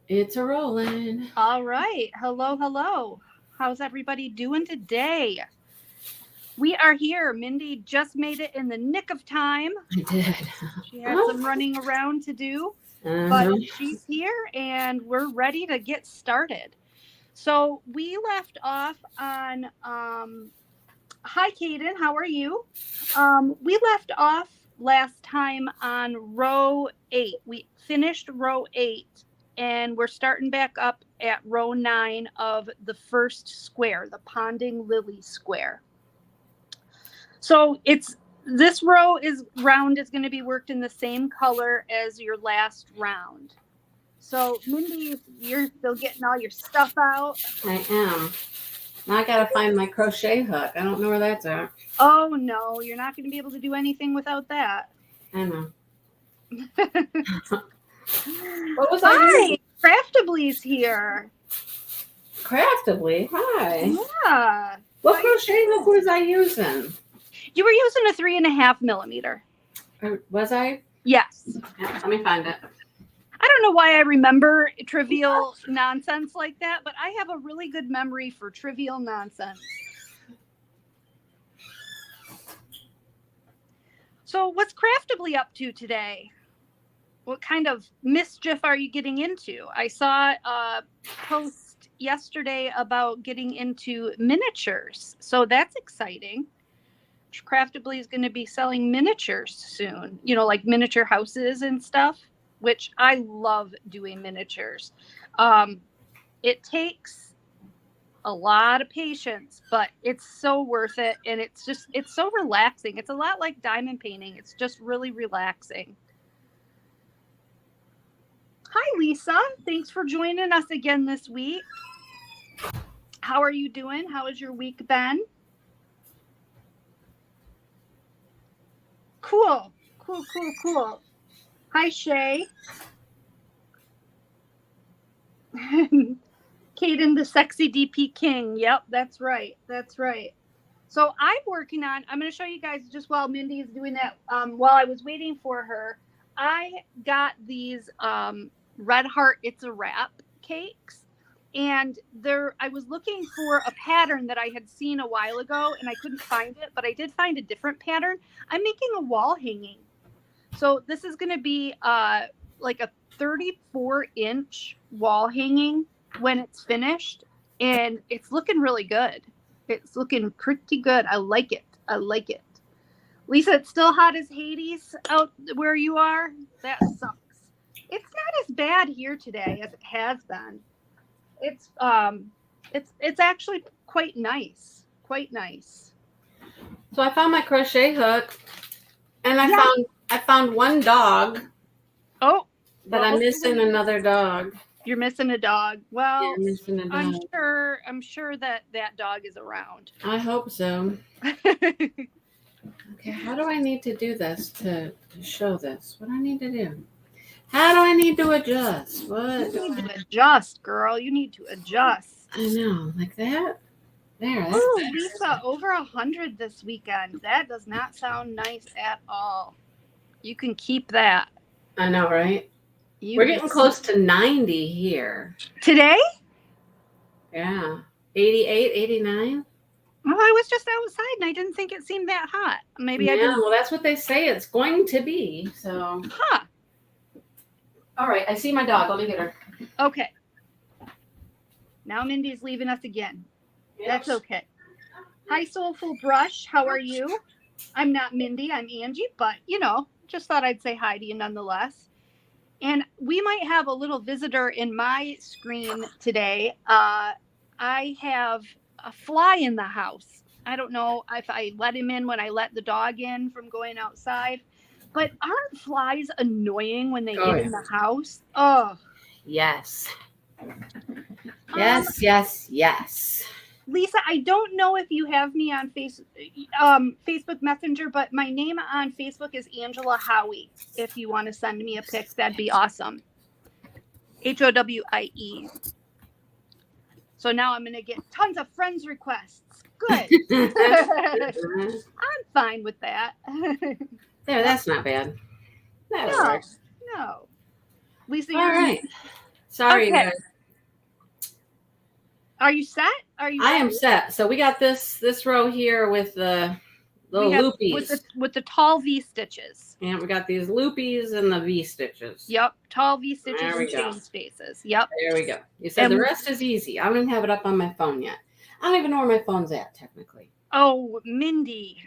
It's a rolling. All right. Hello, hello. How's everybody doing today? We are here. Mindy just made it in the nick of time. I did. She had some running around to do, but she's here and we're ready to get started. So we left off on hi Kaden, how are you? We left off last time on row 8. We finished row 8 and we're starting back up at row 9 of the first square, the Ponding Lily square. So this row round is going to be worked in the same color as your last round. So Mindy, you're still getting all your stuff out. I am. Now I gotta find my crochet hook. I don't know where that's at. Oh no, you're not going to be able to do anything without that. I know. What was Hi, Craftably's here. Craftably, hi. Yeah. What crochet hook was I using? You were using a 3.5 millimeter. Was I? Yes. Yeah, let me find it. I don't know why I remember trivial nonsense like that, but I have a really good memory for trivial nonsense. So what's Craftably up to today? What kind of mischief are you getting into? I saw a post yesterday about getting into miniatures. So that's exciting. Craftably is going to be selling miniatures soon, like miniature houses and stuff, which I love doing miniatures. It takes a lot of patience, but it's so worth it. And it's so relaxing. It's a lot like diamond painting. It's just really relaxing. Hi, Lisa. Thanks for joining us again this week. How are you doing? How has your week been? Cool. Hi, Shay. Kaden, the sexy DP king. Yep, that's right. So I'm going to show you guys just while Mindy is doing that. While I was waiting for her, I got these Red Heart It's a Wrap cakes. And I was looking for a pattern that I had seen a while ago and I couldn't find it, but I did find a different pattern. I'm making a wall hanging. So this is going to be like a 34-inch wall hanging when it's finished. And it's looking really good. It's looking pretty good. I like it. Lisa, it's still hot as Hades out where you are? That sucks. It's not as bad here today as it has been. It's actually quite nice. So I found my crochet hook, and I found one dog. Oh, but I'm missing another dog. You're missing a dog. Well, yeah, I'm missing a dog. I'm sure that dog is around. I hope so. Okay, how do I need to do this to show this? What do I need to do? How do I need to adjust? What? You need to adjust, girl. You need to adjust. I know, like that. There. Oh, Lisa, over 100 this weekend. That does not sound nice at all. You can keep that. I know, right? We're getting close to 90 here. Today? Yeah. 88, 89. Well, I was just outside and I didn't think it seemed that hot. Maybe I didn't. Well, that's what they say it's going to be. So. Huh. All right, I see my dog. Let me get her. Okay. Now Mindy's leaving us again. Yes. That's okay. Hi, Soulful Brush. How are you? I'm not Mindy. I'm Angie, but, just thought I'd say hi to you nonetheless. And we might have a little visitor in my screen today. I have a fly in the house. I don't know if I let him in when I let the dog in from going outside. But aren't flies annoying when they get in the house? Oh. Yes. Yes. Lisa, I don't know if you have me on Facebook Messenger, but my name on Facebook is Angela Howie. If you want to send me a pic, that'd be awesome. Howie. So now I'm going to get tons of friends requests. Good. I'm fine with that. There, that's not bad. That works. No. Lisa, all right. Sorry, Okay. guys. Are you set? Are you I ready? am set. So we got this row here with the little We have loopies. with the tall V stitches. And we got these loopies and the V stitches. Yep, tall V stitches There we and go. chain spaces. Yep. There we go. You said the rest is easy. I don't even have it up on my phone yet. I don't even know where my phone's at, technically. Oh, Mindy.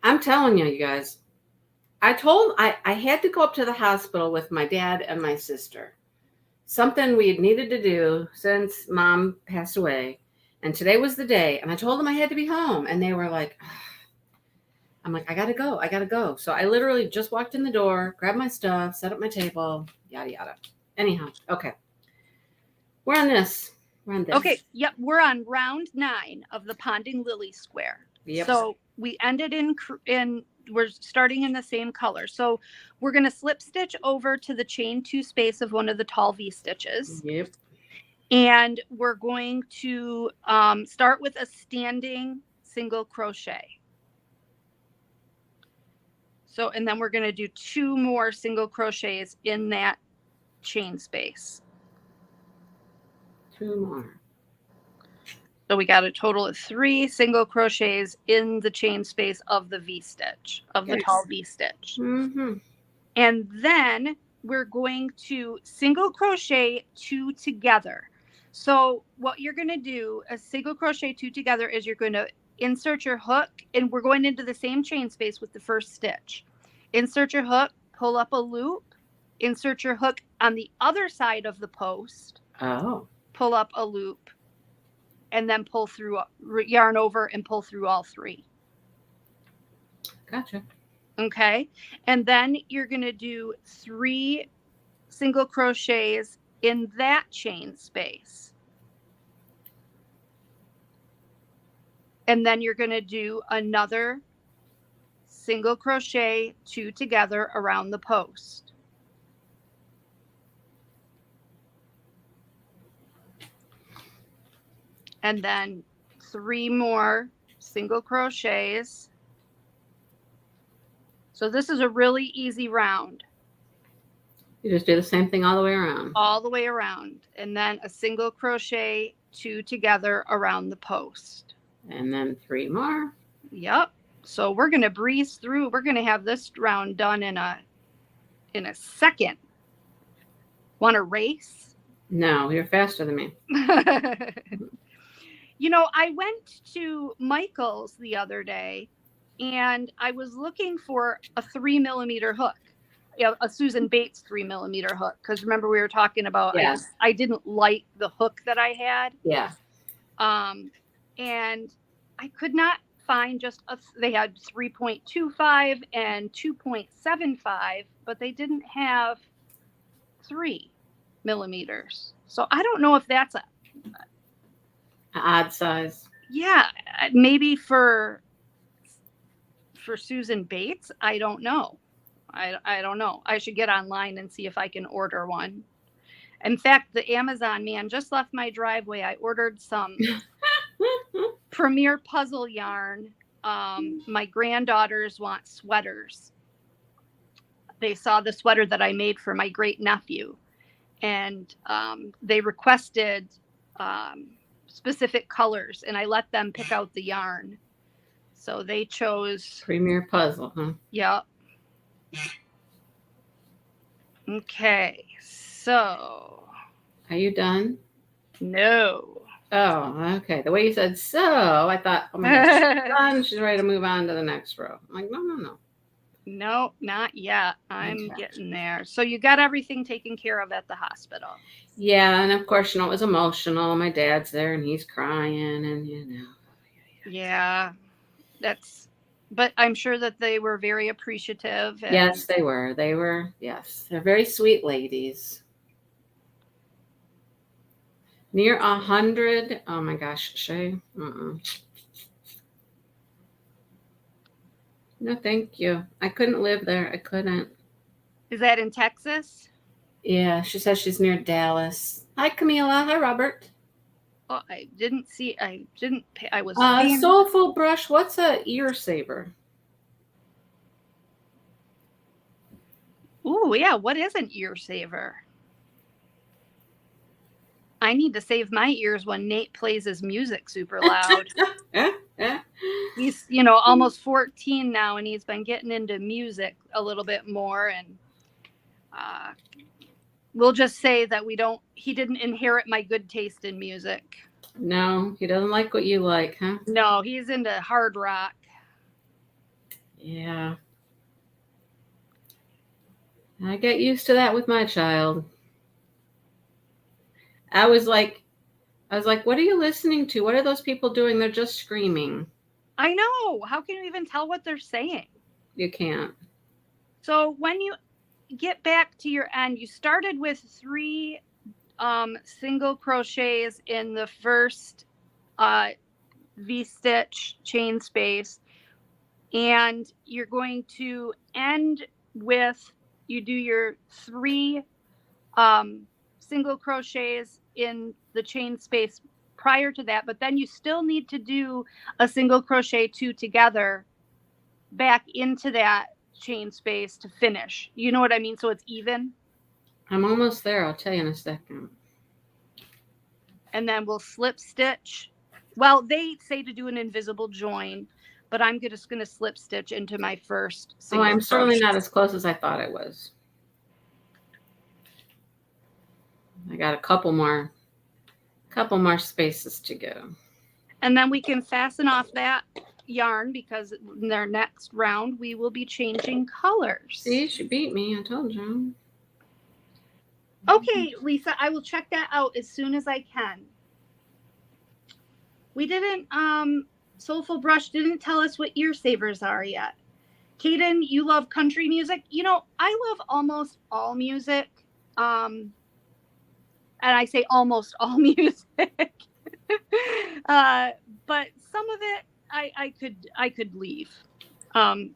I'm telling you, you guys. I had to go up to the hospital with my dad and my sister. Something we had needed to do since Mom passed away. And today was the day. And I told them I had to be home. And they were like, I'm like, I gotta go. I gotta go. So I literally just walked in the door, grabbed my stuff, set up my table, yada, yada. Anyhow, okay. We're on this. We're on this. Okay, yep, we're on round 9 of the Ponding Lily Square. Yep. So we ended in we're starting in the same color. So we're going to slip stitch over to the chain 2 space of one of the tall V stitches. Yep. And we're going to start with a standing single crochet. So, and then we're going to do 2 more single crochets in that chain space. 2 more. So we got a total of 3 single crochets in the chain space of the V stitch, of the tall V stitch. Mm-hmm. And then we're going to single crochet 2 together. So what you're going to do, a single crochet 2 together, is you're going to insert your hook, and we're going into the same chain space with the first stitch. Insert your hook, pull up a loop, insert your hook on the other side of the post. Oh. Pull up a loop, and then pull through, yarn over and pull through all 3. Gotcha. Okay. And then you're going to do 3 single crochets in that chain space. And then you're going to do another single crochet 2 together around the post. And then 3 more single crochets. So this is a really easy round. You just do the same thing all the way around. All the way around. And then a single crochet 2 together around the post. And then 3 more. Yep. So we're going to breeze through. We're going to have this round done in a second. Want to race? No, you're faster than me. You know, I went to Michael's the other day, and I was looking for a 3mm hook, a Susan Bates 3mm hook. Because remember, we were talking about, yes. I didn't like the hook that I had. Yeah. And I could not find they had 3.25 and 2.75, but they didn't have 3mm. So I don't know if that's odd size. Yeah, maybe for Susan Bates. I don't know. I don't know. I should get online and see if I can order one. In fact, the Amazon man just left my driveway. I ordered some Premier puzzle yarn. My granddaughters want sweaters. They saw the sweater that I made for my great nephew, and they requested specific colors, and I let them pick out the yarn. So they chose Premier puzzle, huh? Yep. Okay, so are you done? No. Oh, okay. The way you said so, I thought, oh my gosh, she's done. She's ready to move on to the next row. I'm like, no. No, not yet. I'm getting there. So you got everything taken care of at the hospital? Yeah, and of course, it was emotional. My dad's there, and he's crying, and Yeah, but I'm sure that they were very appreciative. Yes, they were. Yes. They're very sweet ladies. Near 100. Oh my gosh, Shay. No, thank you. I couldn't live there. I couldn't. Is that in Texas? Yeah, she says she's near Dallas. Hi, Camila. Hi, Robert. Oh, I didn't see. I was. Soulful brush. What's a ear saver? Ooh, yeah. What is an ear saver? I need to save my ears when Nate plays his music super loud. He's, almost 14 now, and he's been getting into music a little bit more. And we'll just say that he didn't inherit my good taste in music. No, he doesn't like what you like, huh? No, he's into hard rock. Yeah. I get used to that with my child. I was like, what are you listening to? What are those people doing? They're just screaming. I know. How can you even tell what they're saying? You can't. So when you get back to your end, you started with 3 single crochets in the first V-stitch chain space, and you're going to end with, you do your 3 single crochets in the chain space prior to that, but then you still need to do a single crochet 2 together back into that chain space to finish. You know what I mean? So it's even. I'm almost there. I'll tell you in a second. And then we'll slip stitch. Well, they say to do an invisible join, but I'm just going to slip stitch into my first single I'm certainly crochet. not as close as I thought I was. I got a couple more spaces to go. And then we can fasten off that yarn, because in their next round we will be changing colors. See, she beat me. I told you. Okay, Lisa, I will check that out as soon as I can. We didn't, Soulful Brush didn't tell us what ear savers are yet. Kaden, you love country music. I love almost all music. And I say almost all music. But some of it I could leave. I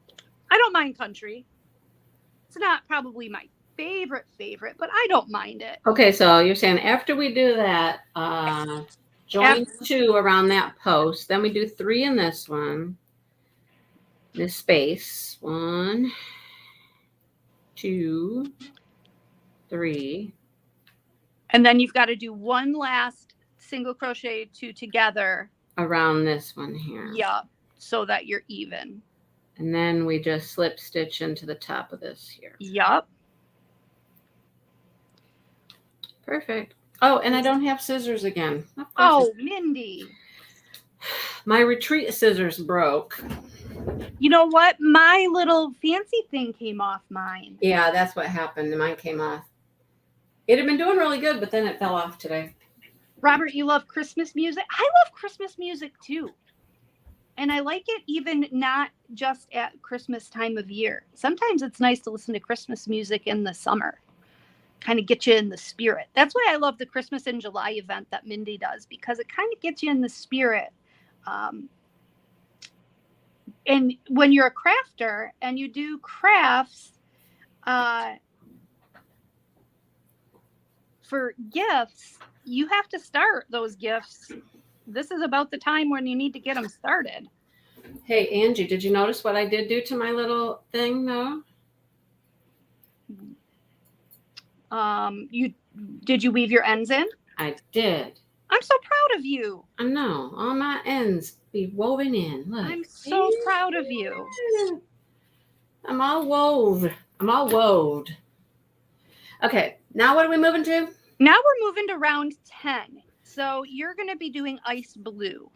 don't mind country. It's not probably my favorite, but I don't mind it. Okay, so you're saying after we do that, join 2 around that post, then we do 3 in this one, this space. 1, 2, 3. And then you've got to do one last single crochet 2 together around this one here. Yeah, so that you're even. And then we just slip stitch into the top of this here. Yep. Perfect. Oh, and I don't have scissors again. Oh, Mindy. My retreat scissors broke. You know what? My little fancy thing came off mine. Yeah, that's what happened. Mine came off. It had been doing really good, but then it fell off today. Robert, you love Christmas music? I love Christmas music too. And I like it even not just at Christmas time of year. Sometimes it's nice to listen to Christmas music in the summer. Kind of get you in the spirit. That's why I love the Christmas in July event that Mindy does, because it kind of gets you in the spirit. And when you're a crafter and you do crafts for gifts, you have to start those gifts. This is about the time when you need to get them started. Hey, Angie, did you notice what I did do to my little thing, though? Did you weave your ends in? I did. I'm so proud of you. I know. All my ends be woven in. Look. I'm so proud of you. I'm all wove. Okay, now what are we moving to? Now we're moving to round 10. So you're going to be doing ice blue.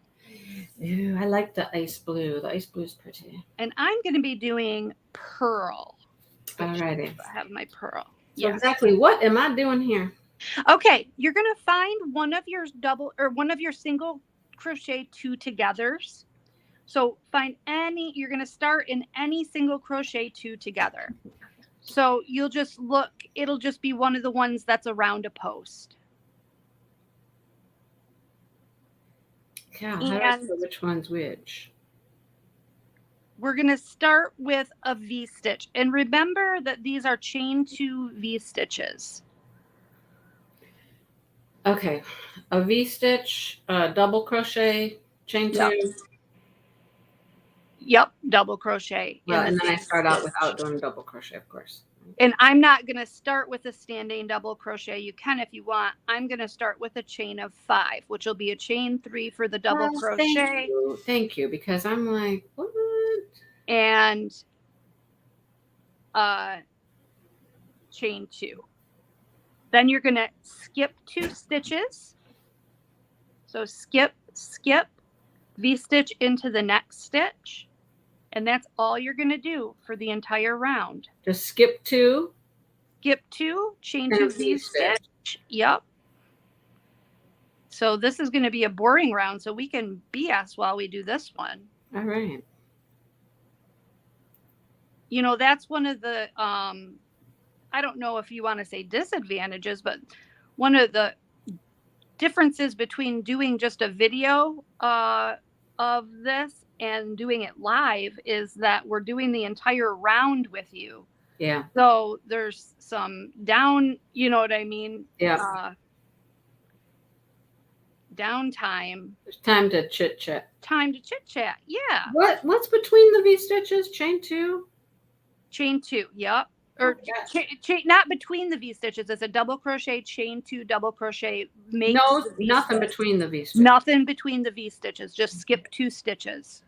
Ooh, I like the ice blue. The ice blue is pretty. And I'm going to be doing pearl. Alrighty. I have my pearl. So exactly what am I doing here? Okay, you're going to find one of your single crochet 2 togethers. So find you're going to start in any single crochet 2 together. So you'll just look, it'll just be one of the ones that's around a post. Yeah, how do I know which one's which? We're going to start with a V-stitch. And remember that these are chain 2 V-stitches. Okay, a V-stitch, double crochet, chain 2. Yep, double crochet. Well, and then I start out without doing double crochet, of course. And I'm not going to start with a standing double crochet. You can if you want. I'm going to start with a chain of 5, which will be a chain 3 for the double crochet. Thank you, because I'm like, what? And chain 2. Then you're going to skip 2 stitches. So skip, V-stitch into the next stitch. And that's all you're going to do for the entire round. Just skip 2. Skip 2, chain 2, V-stitch. Yep. So this is going to be a boring round, so we can BS while we do this one. All right. You know, that's one of the, I don't know if you want to say disadvantages, but one of the differences between doing just a video of this and doing it live is that we're doing the entire round with you. Yeah. So there's some down, you know what I mean? Yeah. Downtime. There's time to chit chat. Yeah. What's between the V stitches? Chain 2? Chain 2. Yep. Or not between the V stitches. It's a double crochet, chain 2, double crochet. No, nothing between the V stitches. Nothing between the V stitches. Just skip 2 stitches.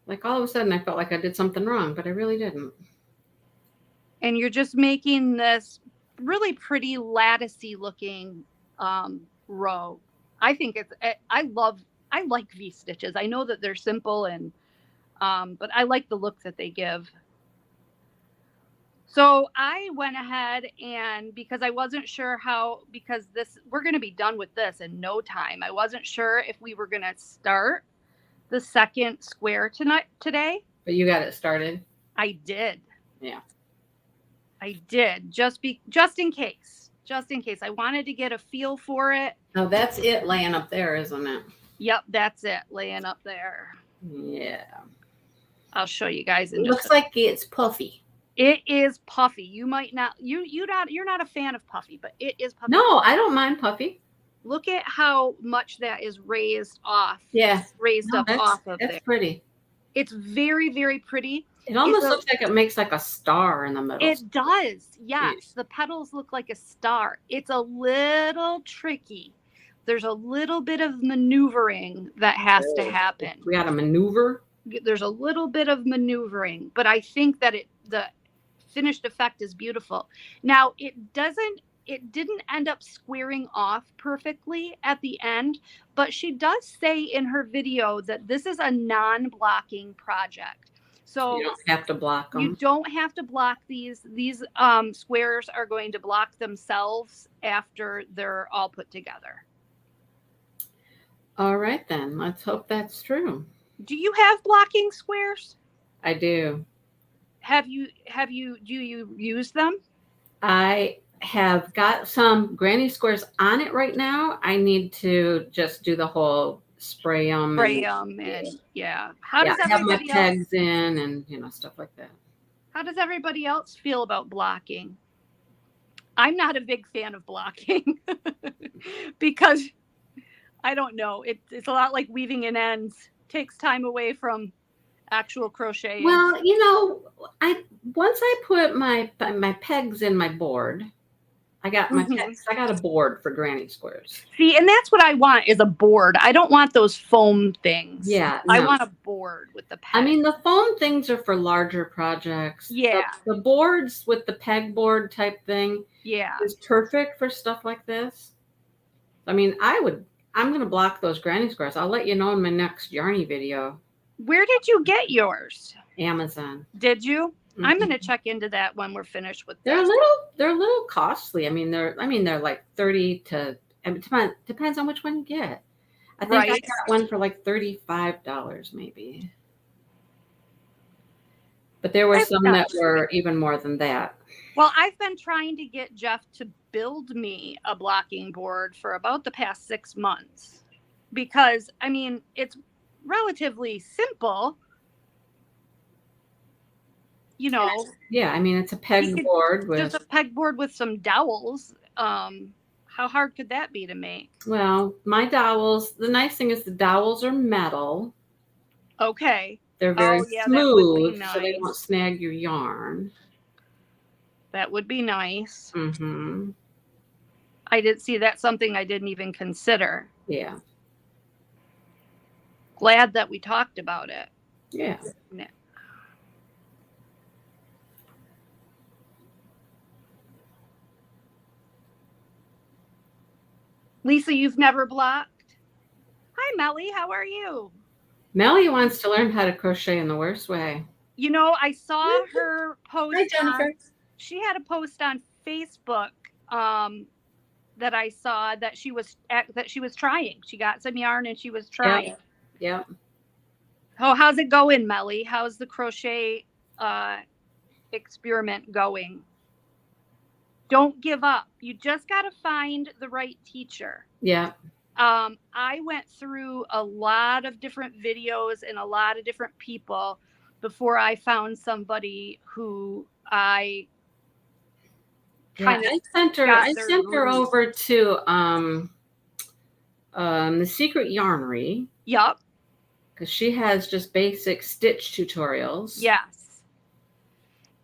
Like all of a sudden I felt like I did something wrong, but I really didn't. And you're just making this really pretty latticey looking row. I think I like V stitches. I know that they're simple and but I like the look that they give. So I went ahead and because I wasn't sure because we're going to be done with this in no time. I wasn't sure if we were going to start the second square today. But you got it started. I did. Yeah. I did just in case. I wanted to get a feel for it. Oh, that's it laying up there, isn't it? Yep, that's it laying up there. Yeah. I'll show you guys. It looks like it's puffy. It is puffy. You might not. You're not a fan of puffy, but it is puffy. No, I don't mind puffy. Look at how much that is raised off. Yeah, raised up off of that's there. Pretty. It's very, very pretty. It almost looks like it makes like a star in the middle. It does. Yes, the petals look like a star. It's a little tricky. There's a little bit of maneuvering that has to happen. We got to maneuver. There's a little bit of maneuvering, but I think that the finished effect is beautiful. Now it didn't end up squaring off perfectly at the end, but she does say in her video that this is a non-blocking project. So you don't have to block them. You don't have to block these. These squares are going to block themselves after they're all put together. All right, then. Let's hope that's true. Do you have blocking squares? I do. Do you use them? I have got some granny squares on it right now. I need to just do the whole spray them. And yeah. How does have my pegs in and stuff like that. How does everybody else feel about blocking? I'm not a big fan of blocking because I don't know. It's a lot like weaving in ends. Takes time away from actual crocheting. Well, once I put my pegs in my board, I got my pegs. I got a board for granny squares. See, and that's what I want is a board. I don't want those foam things. Yeah, no. I want a board with the pegs. I mean, the foam things are for larger projects. Yeah. The boards with the peg board type thing. Yeah. Is perfect for stuff like this. I mean, I'm going to block those granny squares. I'll let you know in my next yarny video. Where did you get yours? Amazon. Did you? Mm-hmm. I'm going to check into that when we're finished with this. They're a little costly. I mean, they're like 30 to, it depends on which one you get. I think I got one for like $35 maybe. But there were some that were even more than that. Well, I've been trying to get Jeff to build me a blocking board for about the past 6 months because, I mean, it's relatively simple, Yeah, I mean, it's a peg board just a peg board with some dowels. How hard could that be to make? Well, my dowels, the nice thing is the dowels are metal. Okay. They're very Oh, yeah, that would be smooth, so they won't nice. snag your yarn. That would be nice. Mm-hmm. I did see that's something I didn't even consider. Yeah. Glad that we talked about it. Yeah. Lisa, you've never blocked? Hi, Melly. How are you? Melly wants to learn how to crochet in the worst way. You know, I saw her post. Hi, Jennifer. She had a post on Facebook that I saw that she was trying. She got some yarn and she was trying. Yep. Oh, how's it going, Melly? How's the crochet experiment going? Don't give up. You just got to find the right teacher. Yeah. I went through a lot of different videos and a lot of different people before I found somebody who I I sent her over to the Secret Yarnery. Yep. Because she has just basic stitch tutorials. Yes.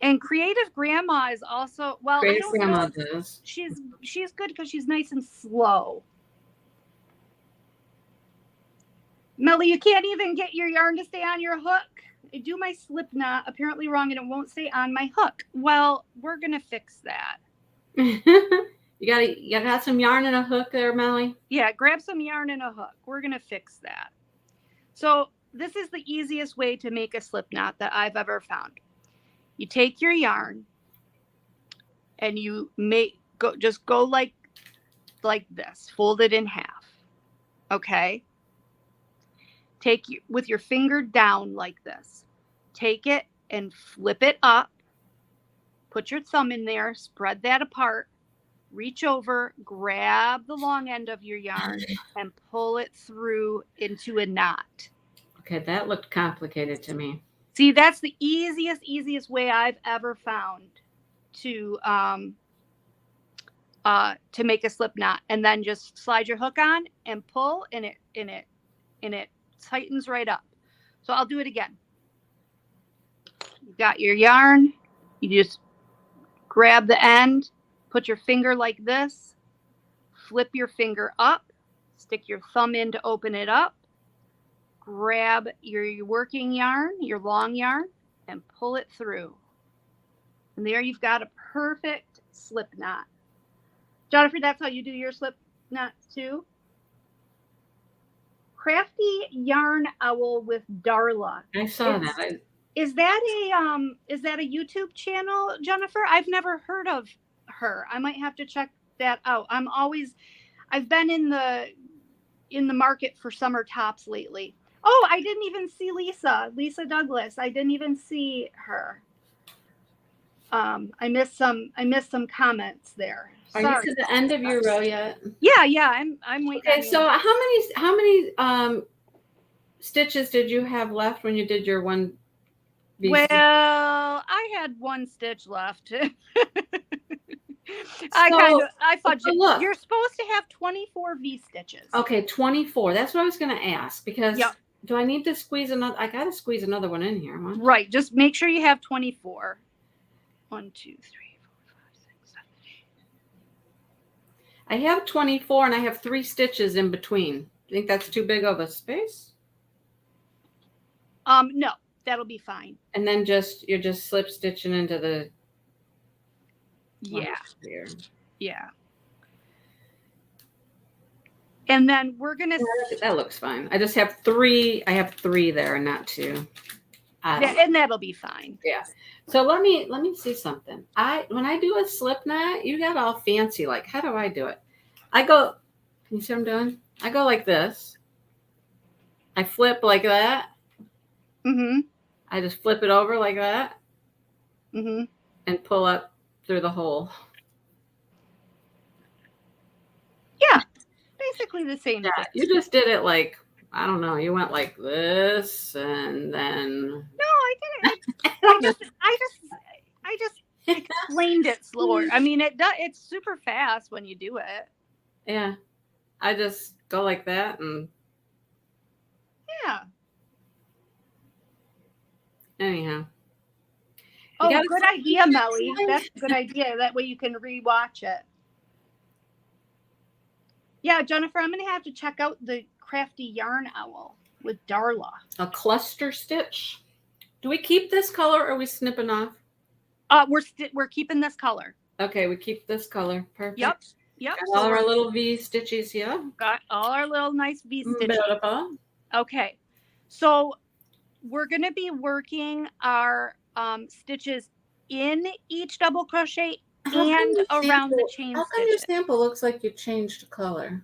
And Creative Grandma is also, well, Creative Grandma does. She's good because she's nice and slow. Melly, you can't even get your yarn to stay on your hook. I do my slip knot apparently wrong and it won't stay on my hook. Well, we're gonna fix that. You got some yarn and a hook there, Melly? Yeah, grab some yarn and a hook. We're gonna fix that. So this is the easiest way to make a slip knot that I've ever found. You take your yarn and you go like this, fold it in half. Okay. With your finger down like this. Take it and flip it up. Put your thumb in there, spread that apart, reach over, grab the long end of your yarn and pull it through into a knot. Okay, that looked complicated to me. See, that's the easiest way I've ever found to make a slip knot. And then just slide your hook on and pull, and it tightens right up. So I'll do it again. You've got your yarn. You just grab the end, put your finger like this, flip your finger up, stick your thumb in to open it up, grab your working yarn, your long yarn, and pull it through. And there you've got a perfect slip knot. Jennifer, that's how you do your slip knots too? Crafty Yarn Owl with Darla. I saw that. Is that a YouTube channel, Jennifer? I've never heard of her. I might have to check that out. I've been in the market for summer tops lately. Oh, I didn't even see Lisa Douglas. I didn't even see her. I missed some comments there. Are you to the end of your row yet? Yeah, I'm waiting. Okay, so how many stitches did you have left when you did your one? Well, I had one stitch left. I fudged it. Look, you're supposed to have 24 V stitches. Okay, 24. That's what I was going to ask because do I need to squeeze another? I got to squeeze another one in here. Right. Just make sure you have 24. 1, 2, 3, 4, 5, 6, 7, 8. I have 24 and I have 3 stitches in between. Do you think that's too big of a space? No, that'll be fine. And then you're just slip stitching into the Yeah. And then we're gonna. That looks fine. I just have 3. I have 3 there and not 2. And that'll be fine. Yeah. So let me see something. When I do a slip knot, you got all fancy. Like, how do I do it? I go. Can you see what I'm doing? I go like this. I flip like that. Mm-hmm. I just flip it over like that. Mm-hmm. And pull up through the hole. Yeah. Basically the same. Yeah. You just did it like, I don't know. You went like this and then. No, I didn't. I just explained it slower. I mean, it's super fast when you do it. Yeah. I just go like that and. Yeah. Anyhow. Oh, gotta good idea, Melly. That's a good idea. That way you can rewatch it. Yeah, Jennifer, I'm going to have to check out the Crafty Yarn Owl with Darla. A cluster stitch. Do we keep this color or are we snipping off? We're keeping this color. Okay, we keep this color. Perfect. Yep. Got So all our little V stitches here. Got all our little nice V stitches. Beautiful. Okay. So we're going to be working our stitches in each double crochet and around the chain How come stitches. your sample looks like you changed color?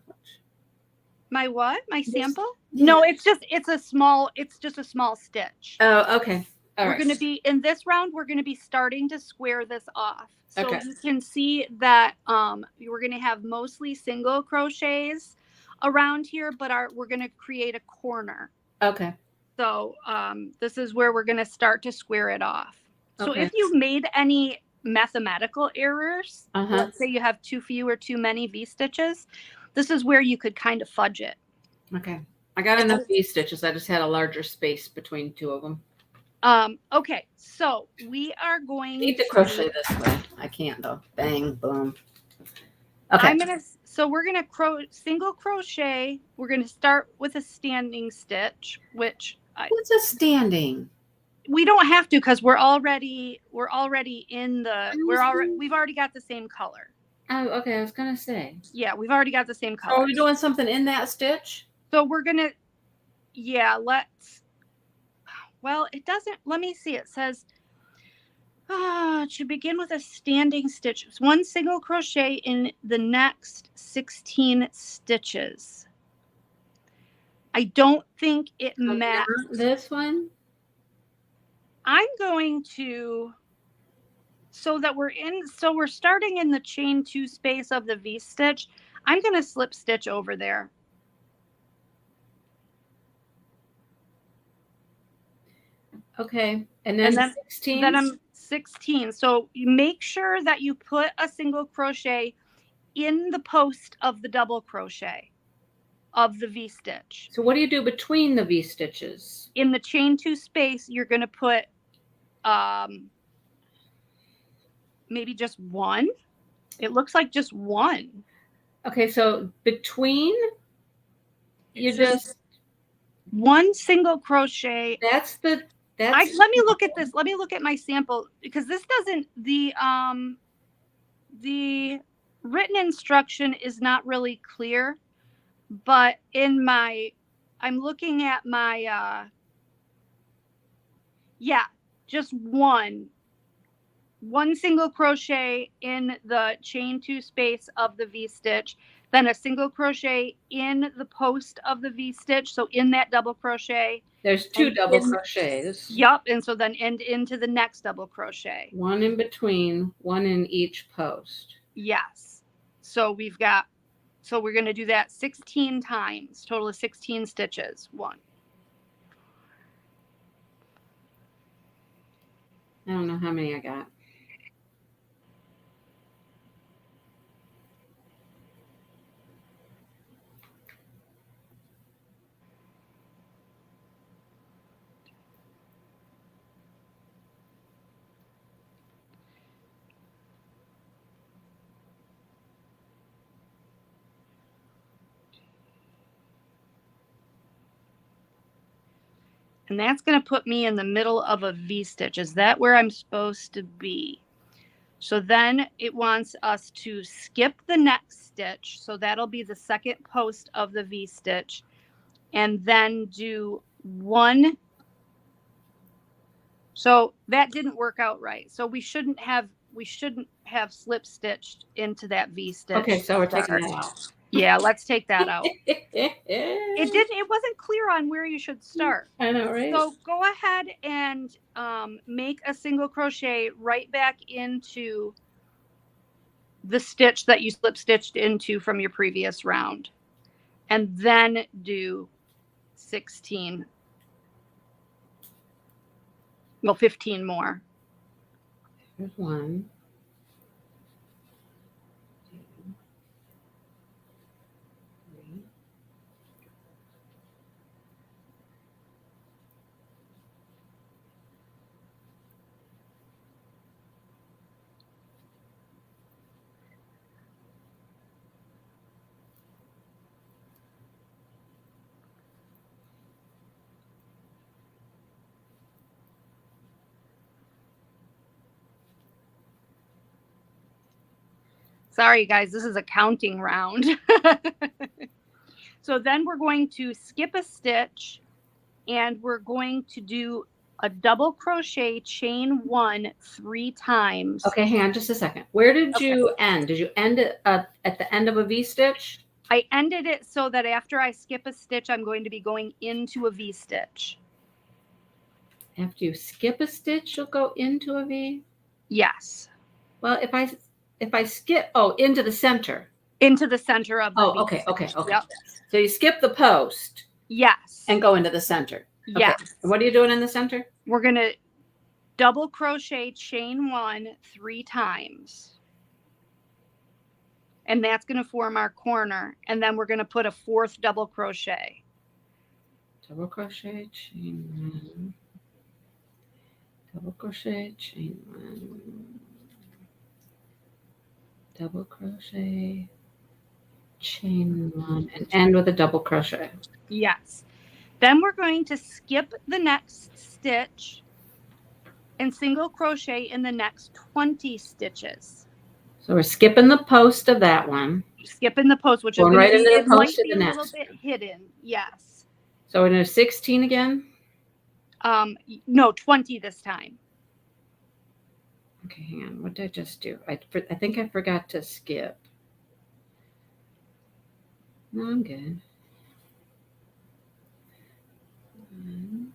My what? My sample? Yeah. No, it's just a small stitch. Oh, okay. We're going to be in this round. We're going to be starting to square this off. So Okay. you can see that we're going to have mostly single crochets around here, but we're going to create a corner. Okay. So this is where we're going to start to square it off. So Okay. if you made any mathematical errors, let's say you have too few or too many V stitches, this is where you could kind of fudge it. Okay. I got enough V stitches. I just had a larger space between two of them. Okay, so we are going I need to crochet this way. I can't though. Bang, boom. Okay. So we're gonna single crochet. We're gonna start with a standing stitch, which what's a standing? We don't have to because we're already in the we've already got the same color. Oh, okay. I was gonna say. Yeah, we've already got the same color. Are we doing something in that stitch? So we're gonna, well, it doesn't. Let me see. It says, to begin with a standing stitch, it's one single crochet in the next 16 stitches. I don't think it matters. This one? I'm going to, so we're starting in the chain 2 space of the V stitch. I'm going to slip stitch over there. Okay. And then 16? Then I'm 16. So you make sure that you put a single crochet in the post of the double crochet of the V stitch. So what do you do between the V stitches? In the chain 2 space, you're going to put maybe just one. It looks like just one. Okay, so between you just one single crochet. Let me look at this. Let me look at my sample because this doesn't the written instruction is not really clear, but I'm looking at my just one single crochet in the chain 2 space of the V stitch, then a single crochet in the post of the V stitch. So in that double crochet, there's 2 double crochets. Yep. And so then end into the next double crochet. One in between, one in each post. Yes. So we're going to do that 16 times, total of 16 stitches. 1. I don't know how many I got. And that's going to put me in the middle of a V stitch. Is that where I'm supposed to be? So then it wants us to skip the next stitch. So that'll be the second post of the V stitch. And then do 1. So that didn't work out right. So we shouldn't have slip stitched into that V stitch. Okay, so we're taking that out. Yeah, let's take that out. It wasn't clear on where you should start. I know, right? So go ahead and make a single crochet right back into the stitch that you slip stitched into from your previous round. And then do 15 more. There's 1. 2, 3. Sorry, guys, this is a counting round. So then we're going to skip a stitch and we're going to do a double crochet chain 1 3 times. Okay, hang on just a second. Where did you end? Did you end it at the end of a V-stitch? I ended it so that after I skip a stitch, I'm going to be going into a V-stitch. After you skip a stitch, you'll go into a V? Yes. Well, if I skip, into the center. Into the center of the V. Okay. Yep. So you skip the post. Yes. And go into the center. Yes. Okay. What are you doing in the center? We're going to double crochet chain 1 3 times. And that's going to form our corner. And then we're going to put a 4th double crochet. Double crochet, chain 1. Double crochet, chain 1. Double crochet, chain 1, and end with a double crochet. Yes. Then we're going to skip the next stitch and single crochet in the next 20 stitches. So we're skipping the post of that one. Skipping the post, which is going going right to be, into it the post might of be the a next. little bit hidden. Yes. So we're going to do 16 again? No, 20 this time. Okay, hang on. What did I just do? I think I forgot to skip. No, I'm good. 1.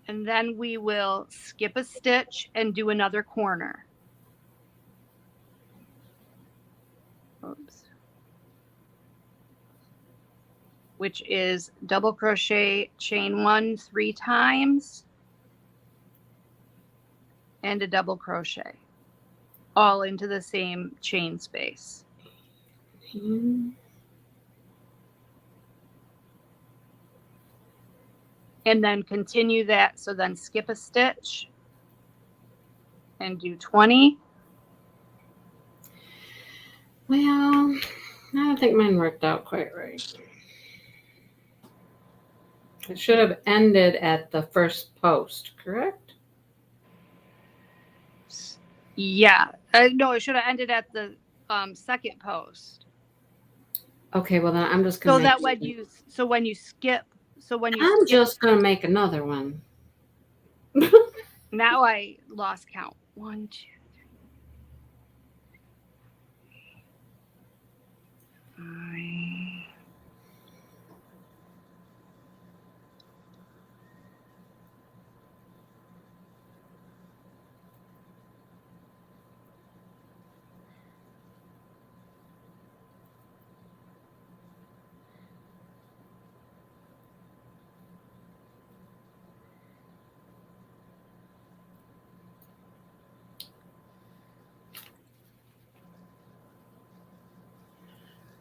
And then we will skip a stitch and do another corner. Oops. Which is double crochet chain 1 3 times and a double crochet, all into the same chain space. And then continue that. So then skip a stitch and do 20. Well, I don't think mine worked out quite right. It should have ended at the first post, correct? Yeah. No, it should have ended at the second post. Okay, well then I'm just going to when you skip. I'm just going to make another one. Now I lost count. 1, 2, 3, 5.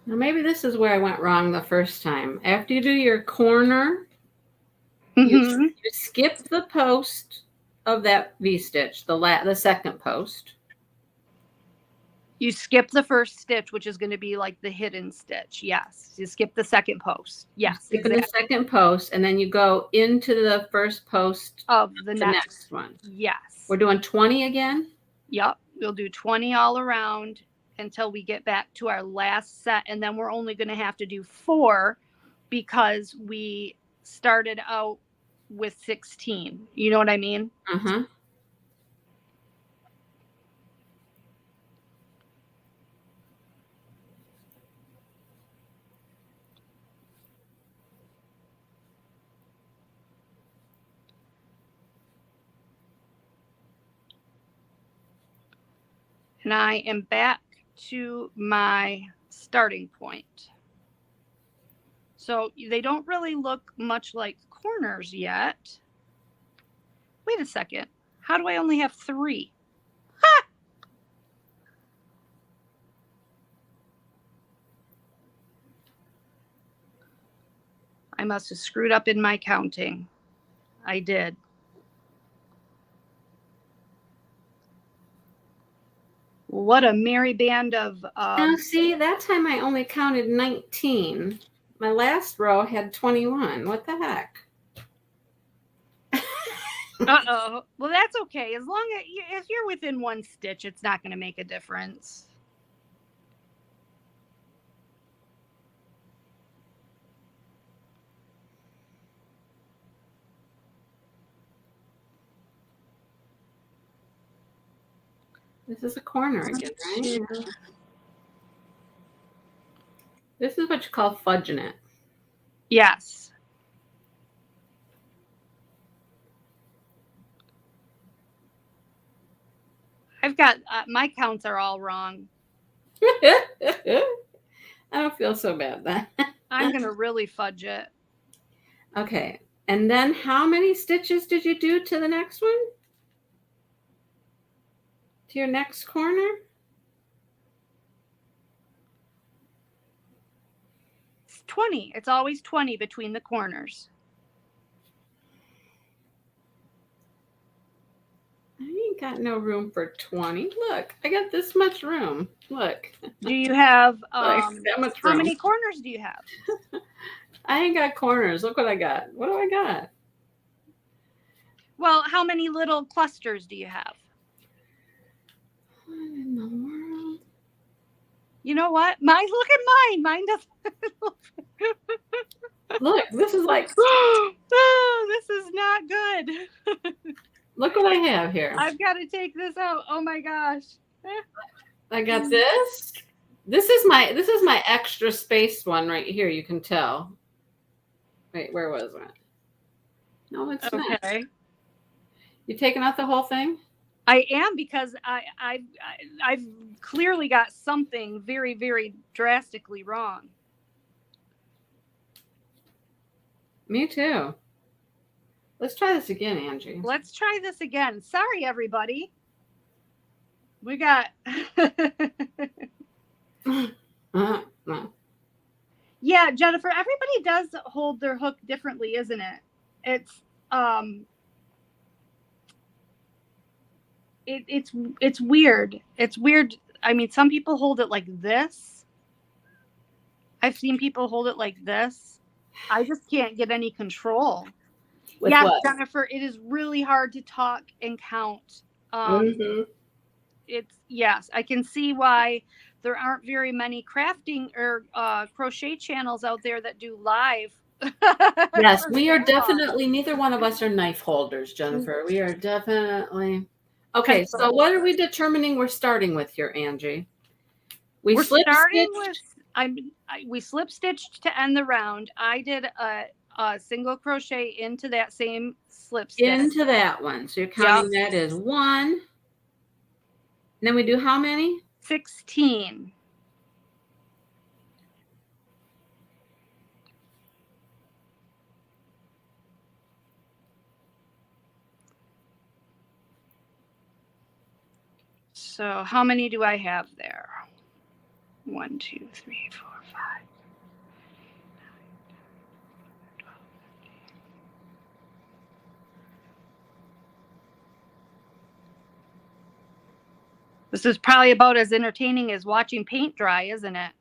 Now maybe this is where I went wrong the first time. After you do your corner, Mm-hmm. you skip the post of that V-stitch, the second post. You skip the first stitch, which is going to be like the hidden stitch. Yes. You skip the second post. Yes. Skip the second post, and then you go into the first post of the next one. Yes. We're doing 20 again? Yep. We'll do 20 all around until we get back to our last set. And then we're only going to have to do 4 because we started out with 16. You know what I mean? Uh-huh. And I am back to my starting point. So they don't really look much like corners yet. Wait a second. How do I only have 3? I must have screwed up in my counting. I did. What a merry band of... Now, see, that time I only counted 19. My last row had 21. What the heck? Uh-oh. Well, that's okay. As long as if you're within 1 stitch, it's not going to make a difference. This is a corner again, right? This is what you call fudging it. Yes. I've got, my counts are all wrong. I don't feel so bad then. I'm going to really fudge it. Okay. And then how many stitches did you do to the next one? To your next corner? It's 20. It's always 20 between the corners. I ain't got no room for 20. Look, I got this much room. Look. Do you have, That much room. how many corners do you have? I ain't got corners. Look what I got. What do I got? Well, how many little clusters do you have? What in the world? You know what? Look at mine. Mine doesn't. Look, this is like, Oh, this is not good. look what I have here. I've got to take this out. Oh my gosh. I got this. This is my extra spaced one right here. You can tell. Wait, where was it? No, it's not. Okay. You taking out the whole thing? I am, because I've clearly got something very, very drastically wrong. Me too. Let's try this again, Angie. Let's try this again. Sorry, everybody. We got. No. Yeah, Jennifer, everybody does hold their hook differently, isn't it? It's weird. It's weird. I mean, some people hold it like this. I've seen people hold it like this. I just can't get any control. Yes, what? Jennifer, it is really hard to talk and count. Yes, I can see why there aren't very many crafting or crochet channels out there that do live. Yes, we are definitely, neither one of us are knife holders, Jennifer. We are definitely. Okay, so what are we determining we're starting with here, Angie? We're starting with, we slip stitched to end the round. I did a single crochet into that same slip stitch. Into that one. So you're counting that as 1. And then we do how many? 16. So how many do I have there? 1, 2, 3, 4, 5. This is probably about as entertaining as watching paint dry, isn't it?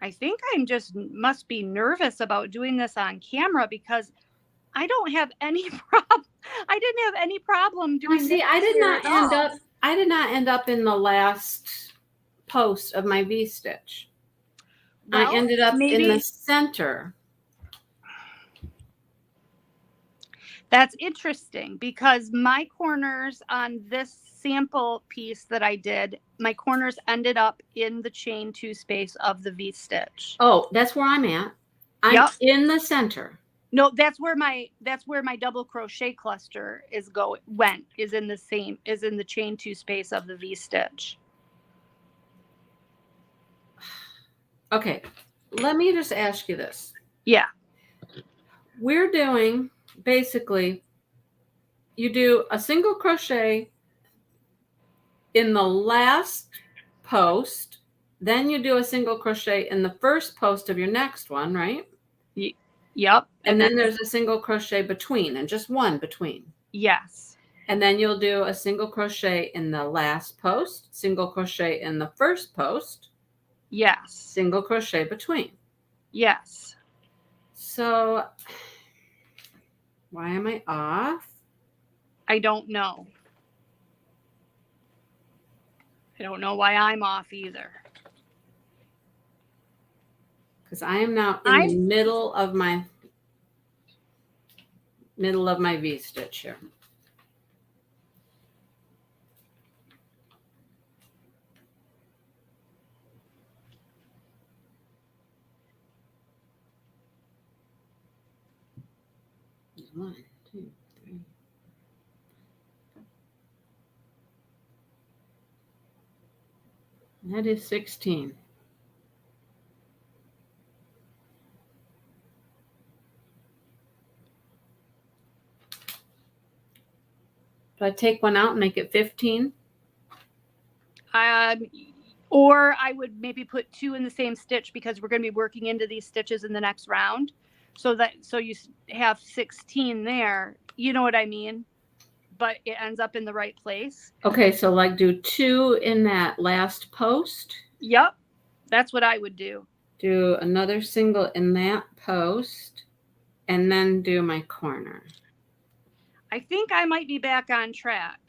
I think I'm just must be nervous about doing this on camera because I don't have any problem. I didn't have any problem doing this. I did not end up in the last post of my V-stitch. Well, I ended up in the center. That's interesting because my corners on this sample piece that I did, my corners ended up in the chain 2 space of the V-stitch. Oh, that's where I'm at. I'm in the center. No, that's where my double crochet cluster is in the chain 2 space of the V-stitch. Okay, let me just ask you this. Yeah. We're doing basically, you do a single crochet in the last post, then you do a single crochet in the first post of your next one, right? Yep. And then there's a single crochet between, and just one between. Yes. And then you'll do a single crochet in the last post, single crochet in the first post. Yes. Single crochet between. Yes. So why am I off? I don't know. I don't know why I'm off either. Because I am now in the middle of my V-stitch here. One, two, three. That is 16. Do I take one out and make it 15? Or I would maybe put 2 in the same stitch, because we're going to be working into these stitches in the next round. So you have 16 there. You know what I mean? But it ends up in the right place. Okay, so like do 2 in that last post. Yep. That's what I would do. Do another single in that post, and then do my corner. I think I might be back on track.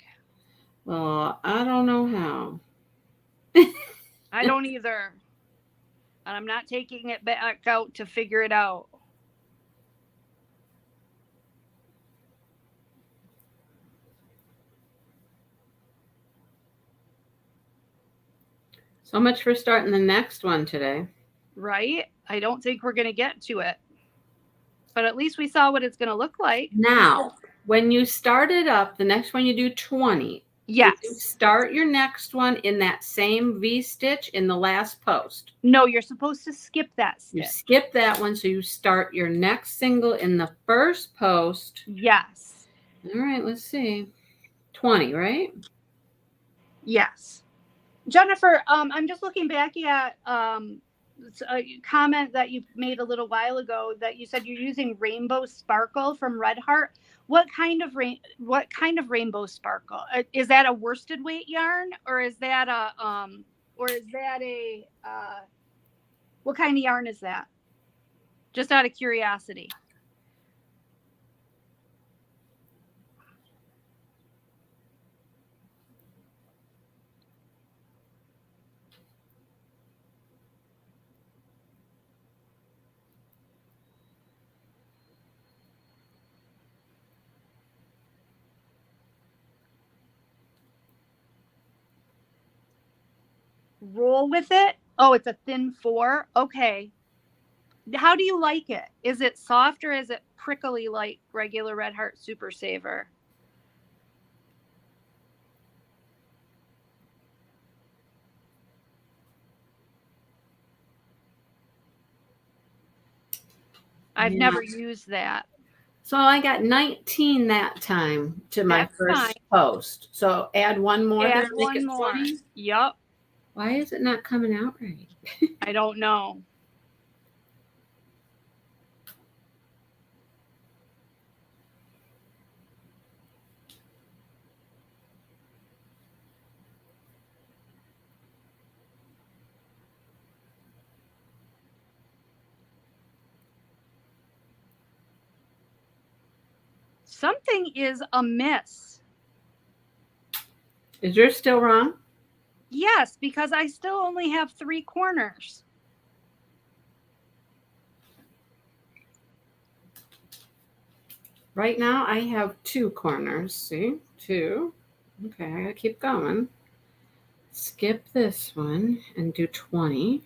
Well, I don't know how. I don't either. And I'm not taking it back out to figure it out. So much for starting the next one today. Right? I don't think we're going to get to it. But at least we saw what it's going to look like. Now, when you start it up, the next one you do 20. Yes. You start your next one in that same V-stitch in the last post. No, you're supposed to skip that stitch. You skip that one, so you start your next single in the first post. Yes. All right, let's see. 20, right? Yes. Jennifer, I'm just looking back at a comment that you made a little while ago, that you said you're using Rainbow Sparkle from Red Heart. What kind of Rainbow Sparkle? Is that a worsted weight yarn, or is that what kind of yarn is that? Just out of curiosity. Roll with it. Oh, it's a thin 4. Okay. How do you like it? Is it soft, or is it prickly like regular Red Heart Super Saver? I've never used that. So I got 19 that time to my first post. So add one more. Add one more. Yep. Why is it not coming out right? I don't know. Something is amiss. Is yours still wrong? Yes, because I still only have 3 corners. Right now I have 2 corners. See? 2. Okay, I gotta keep going. Skip this one and do 20.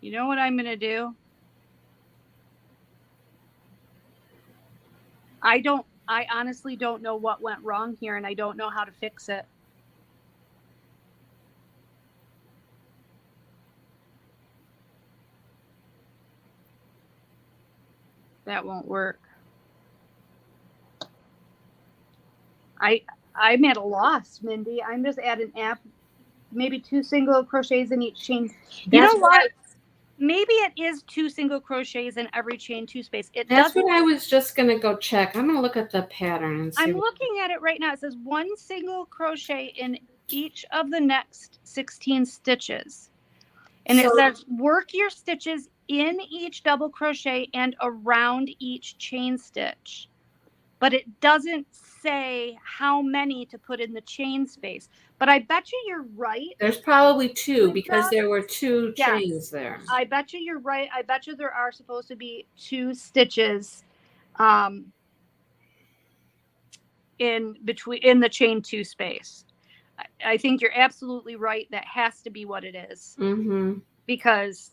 You know what I'm going to do? I honestly don't know what went wrong here, and I don't know how to fix it. That won't work. I'm at a loss, Mindy. I'm just at an app, maybe 2 single crochets in each chain. You know what? Maybe it is 2 single crochets in every chain 2 space. That's what I was just going to go check. I'm going to look at the pattern and see. I'm looking at it right now. It says 1 single crochet in each of the next 16 stitches. And it says work your stitches in each double crochet and around each chain stitch. But it doesn't say how many to put in the chain space. But I bet you you're right. There's probably 2 because there were 2 chains there. I bet you you're right. I bet you there are supposed to be 2 stitches in the chain 2 space. I think you're absolutely right. That has to be what it is. Mm-hmm. Because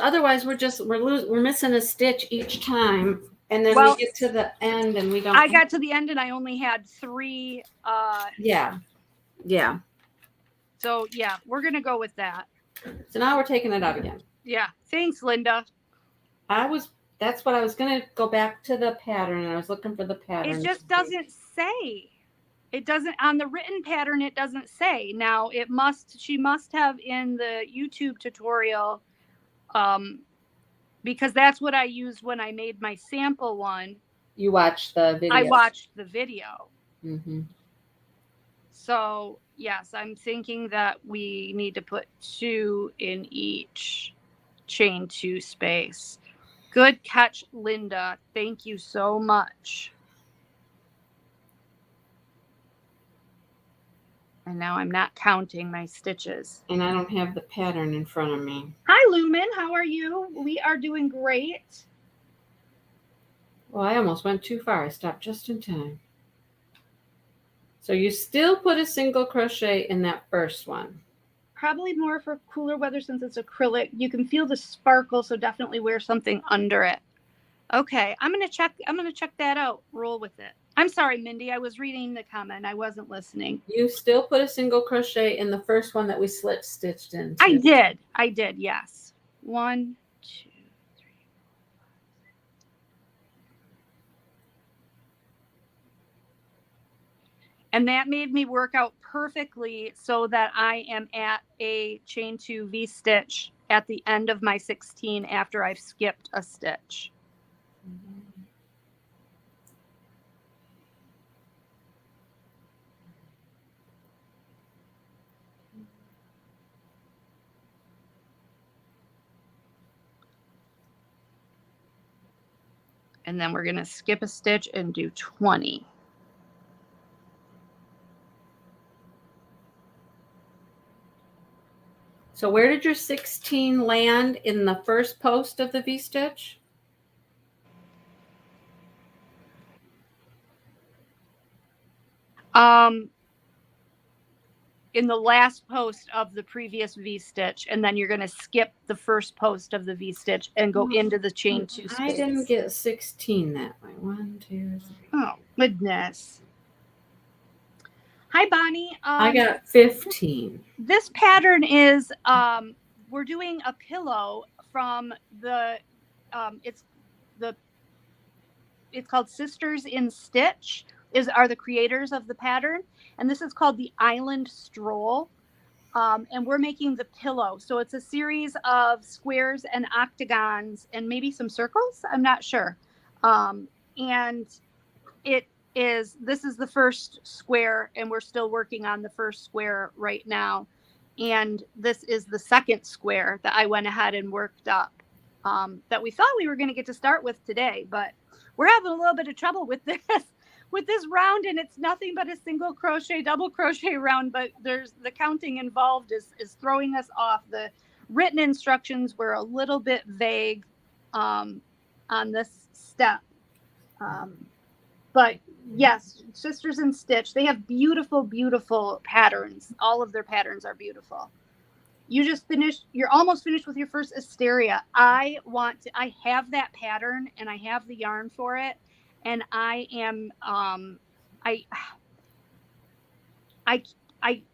otherwise we're missing a stitch each time. And then we get to the end and we don't. I got to the end and I only had 3. Yeah. So yeah, we're going to go with that. So now we're taking it out again. Yeah. Thanks, Linda. That's what I was going to go back to the pattern, and I was looking for the pattern. It just doesn't say. It doesn't, on the written pattern, it doesn't say. Now she must have in the YouTube tutorial, because that's what I used when I made my sample one. You watched the video. I watched the video. Mm-hmm. So, yes, I'm thinking that we need to put 2 in each chain 2 space. Good catch, Linda. Thank you so much. And now I'm not counting my stitches. And I don't have the pattern in front of me. Hi, Lumen. How are you? We are doing great. Well, I almost went too far. I stopped just in time. So you still put a single crochet in that first one. Probably more for cooler weather since it's acrylic. You can feel the sparkle, so definitely wear something under it. Okay, I'm gonna check that out. Roll with it. I'm sorry, Mindy. I was reading the comment. I wasn't listening. You still put a single crochet in the first one that we slit stitched in. I did. Yes. 1, 2, 3, 4, 5. And that made me work out perfectly so that I am at a chain 2 V-stitch at the end of my 16 after I've skipped a stitch. Mm-hmm. And then we're going to skip a stitch and do 20. So where did your 16 land in the first post of the V-stitch? In the last post of the previous V-stitch, and then you're going to skip the first post of the V-stitch and go into the chain 2 space. I didn't get 16 that way. 1, 2, 3. Oh, goodness. Hi, Bonnie. I got 15. This pattern is, we're doing a pillow from the, it's called SistersinStitch, are the creators of the pattern. And this is called the Island Stroll. And we're making the pillow. So it's a series of squares and octagons and maybe some circles. I'm not sure. And this is the first square, and we're still working on the first square right now. And this is the second square that I went ahead and worked up, that we thought we were going to get to start with today, but we're having a little bit of trouble with this round, and it's nothing but a single crochet, double crochet round, but there's the counting involved is throwing us off. The written instructions were a little bit vague on this step. But yes, SistersinStitch, they have beautiful, beautiful patterns. All of their patterns are beautiful. You just finished, you're almost finished with your first Asteria. I have that pattern and I have the yarn for it. And I am, I,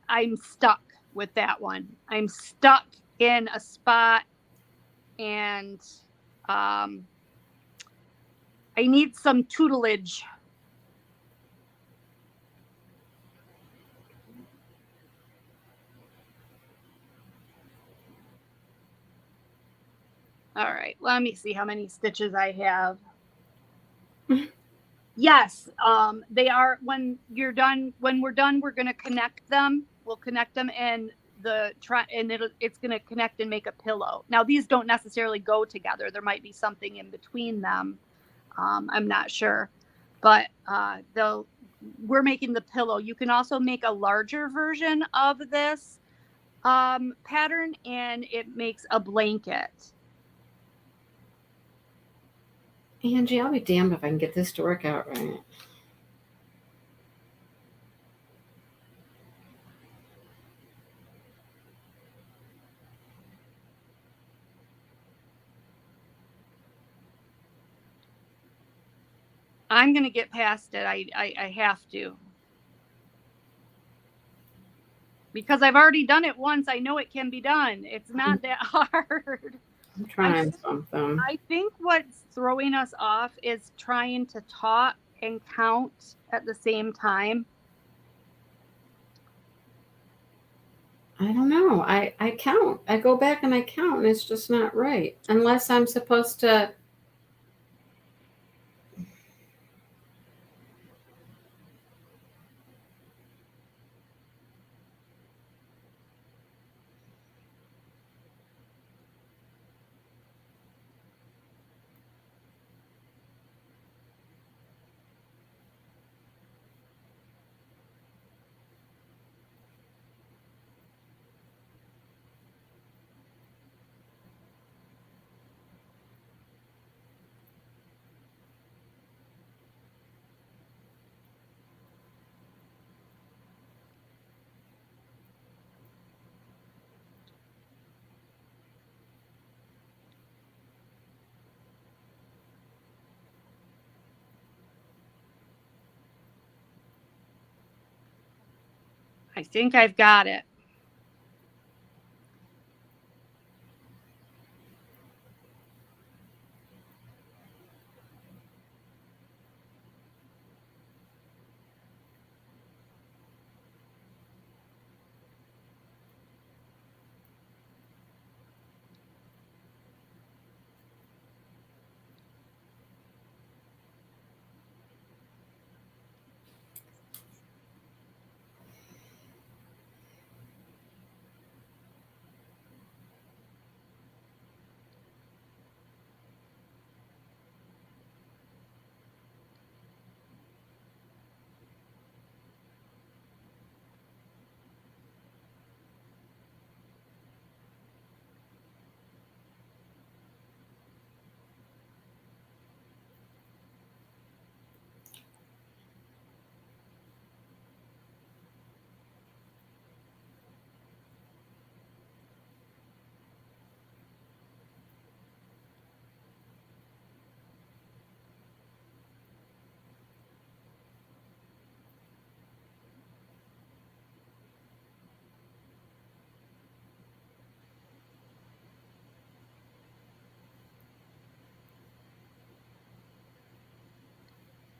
I'm stuck with that one. I'm stuck in a spot and, I need some tutelage. All right, let me see how many stitches I have. Yes, they are. When we're done, we're going to connect them. We'll connect them and it's going to connect and make a pillow. Now, these don't necessarily go together. There might be something in between them. I'm not sure, but we're making the pillow. You can also make a larger version of this pattern, and it makes a blanket. Angie, I'll be damned if I can get this to work out right. I'm going to get past it. I have to. Because I've already done it once. I know it can be done. It's not that hard. I'm trying something. I think what's throwing us off is trying to talk and count at the same time. I don't know. I count. I go back and I count, and it's just not right. Unless I'm supposed to. I think I've got it.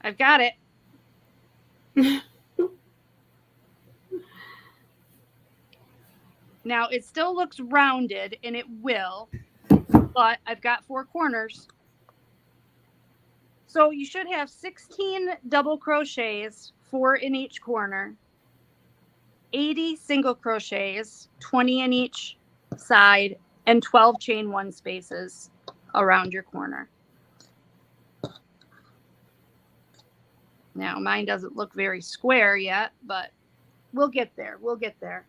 I've got it. Now, it still looks rounded, and it will, but I've got 4 corners. So you should have 16 double crochets, 4 in each corner, 80 single crochets, 20 in each side, and 12 chain 1 spaces around your corner. Now, mine doesn't look very square yet, but we'll get there. We'll get there.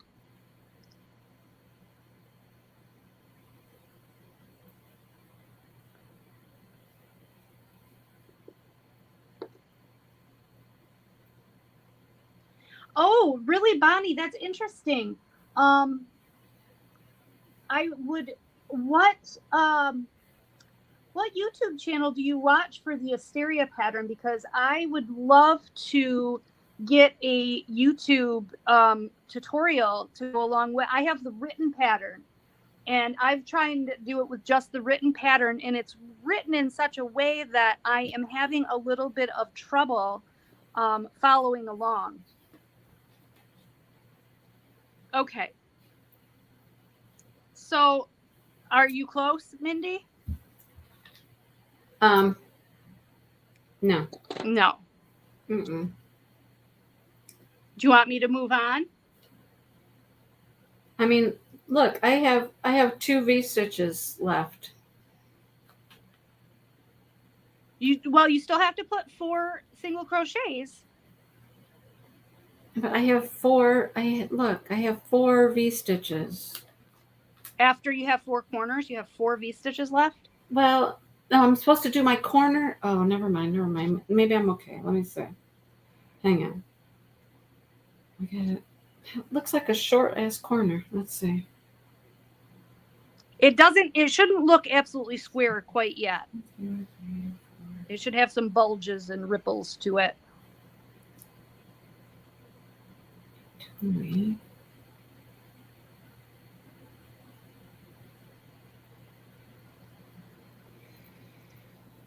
Oh, really, Bonnie? That's interesting. what YouTube channel do you watch for the Asteria pattern? Because I would love to get a YouTube tutorial to go along with. I have the written pattern, and I've tried to do it with just the written pattern, and it's written in such a way that I am having a little bit of trouble following along. Okay. So, are you close, Mindy? No. No. Mm-mm. Do you want me to move on? I mean, look, I have 2 V-stitches left. You still have to put 4 single crochets. But I have 4. I have 4 V-stitches. After you have 4 corners, you have 4 V-stitches left? Well, no, I'm supposed to do my corner. Oh, never mind. Maybe I'm okay. Let me see. Hang on. I got it. It looks like a short-ass corner. Let's see. It shouldn't look absolutely square quite yet. It should have some bulges and ripples to it. 2.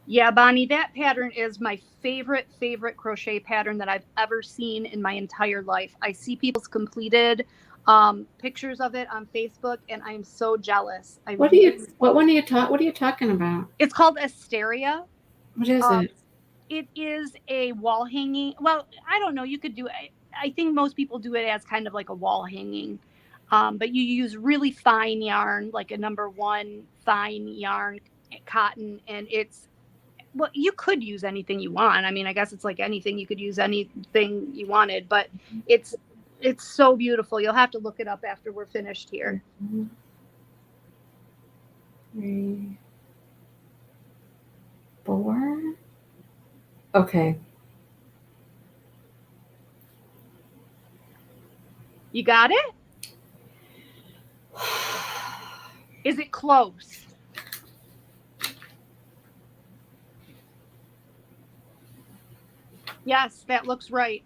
Yeah, Bonnie, that pattern is my favorite crochet pattern that I've ever seen in my entire life. I see people's completed pictures of it on Facebook, and I'm so jealous. What are you talking about? It's called Asteria. What is it? It is a wall hanging. Well, I don't know. You could do it. I think most people do it as kind of like a wall hanging. But you use really fine yarn, like a number 1 fine yarn cotton, and well, you could use anything you want. I mean, I guess it's like anything. You could use anything you wanted, but it's so beautiful. You'll have to look it up after we're finished here. 3, 4. Okay. You got it? Is it close? Yes, that looks right.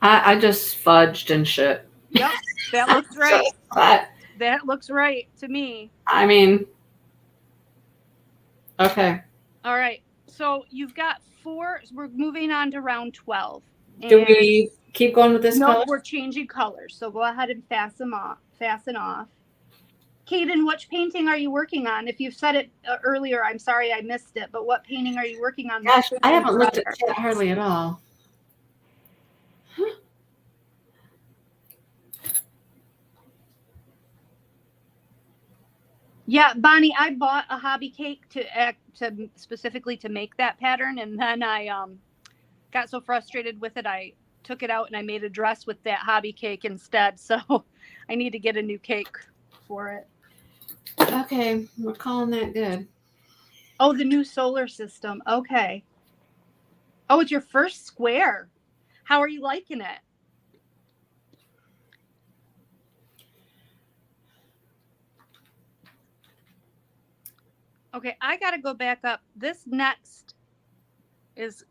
I just fudged and shit. Yep, that looks right. But, that looks right to me. I mean, okay. All right. So you've got 4. We're moving on to round 12. Do we keep going with this color? No, we're changing colors. So go ahead and fasten off. Kaden, which painting are you working on? If you've said it earlier, I'm sorry I missed it, but what painting are you working on? Gosh, I haven't looked at chat hardly at all. Yeah, Bonnie, I bought a hobby cake specifically to make that pattern, and then I got so frustrated with it, I took it out and I made a dress with that hobby cake instead. So I need to get a new cake for it. Okay, we're calling that good. Oh, the new solar system. Okay. Oh, it's your first square. How are you liking it? Okay, I got to go back up. This next is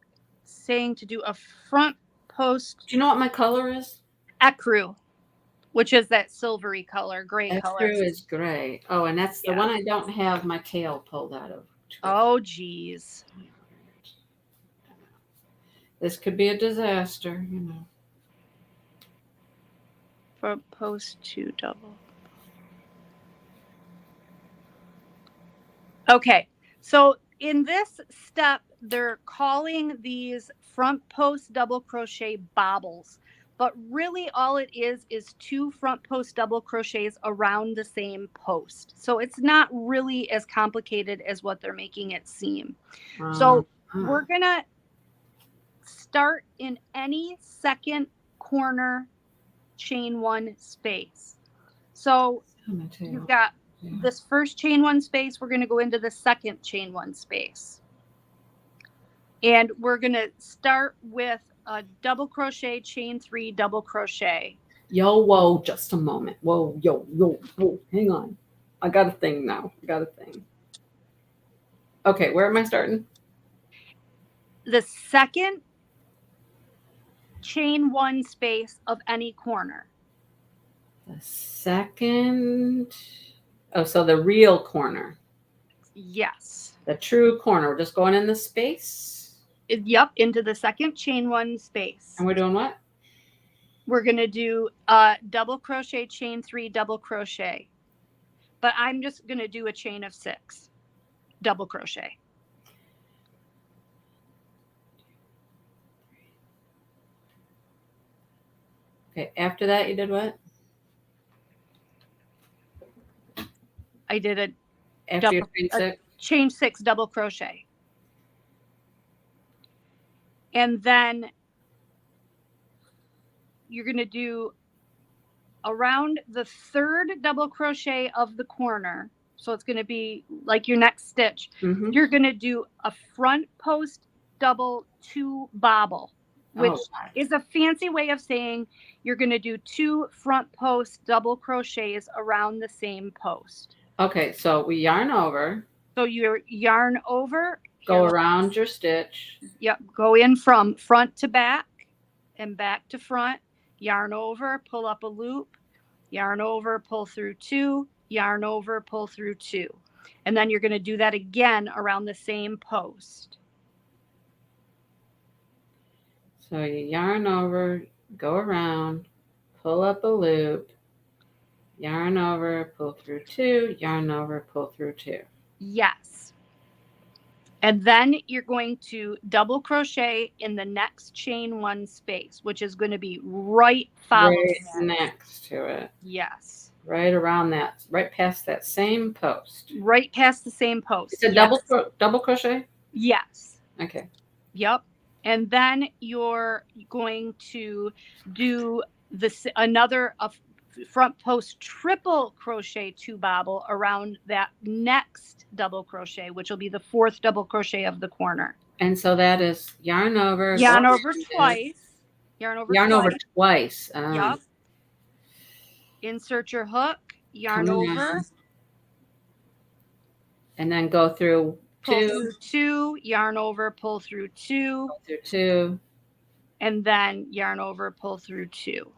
saying to do a front post. Do you know what my color is? Ecru, which is that silvery color, gray color. Ecru is gray. Oh, and that's the one I don't have my tail pulled out of. Oh, geez. This could be a disaster, you know. Front post 2 double. Okay, so in this step, they're calling these front post double crochet bobbles, but really all it is 2 front post double crochets around the same post. So it's not really as complicated as what they're making it seem. So we're gonna start in any second corner chain 1 space. So you've got this first chain 1 space, we're going to go into the second chain 1 space. And we're going to start with a double crochet, chain 3, double crochet. Yo, whoa, just a moment. Whoa, yo, whoa, hang on. I got a thing now. I got a thing. Okay, where am I starting? The second chain 1 space of any corner. The second. Oh, so the real corner. Yes. The true corner. We're just going in the space. Yep, into the second chain 1 space. And we're doing what? We're going to do double crochet, chain 3, double crochet. But I'm just going to do a chain of 6, double crochet. Okay, after that you did what? I did a After you chain 6 double crochet. And then you're going to do around the 3rd double crochet of the corner. So it's going to be like your next stitch. Mm-hmm. You're going to do a front post double 2 bobble, which is a fancy way of saying you're going to do 2 front post double crochets around the same post. Okay, so we yarn over. So you yarn over. Go around your stitch. Yep, go in from front to back and back to front. Yarn over, pull up a loop, yarn over, pull through 2, yarn over, pull through 2. And then you're going to do that again around the same post. So you yarn over, go around, pull up a loop, yarn over, pull through 2, yarn over, pull through 2. Yes. And then you're going to double crochet in the next chain 1 space, which is going to be right next to it. Yes. Right around that, right past that same post. Right past the same post. It's a double crochet? Yes. Okay. Yep. And then you're going to do another front post triple crochet 2 bobble around that next double crochet, which will be the 4th double crochet of the corner. And so that is yarn over twice. Yarn over twice. Yep. Insert your hook, yarn over, and then go through pull through 2, yarn over, pull through 2, pull through 2, and then yarn over, pull through 2.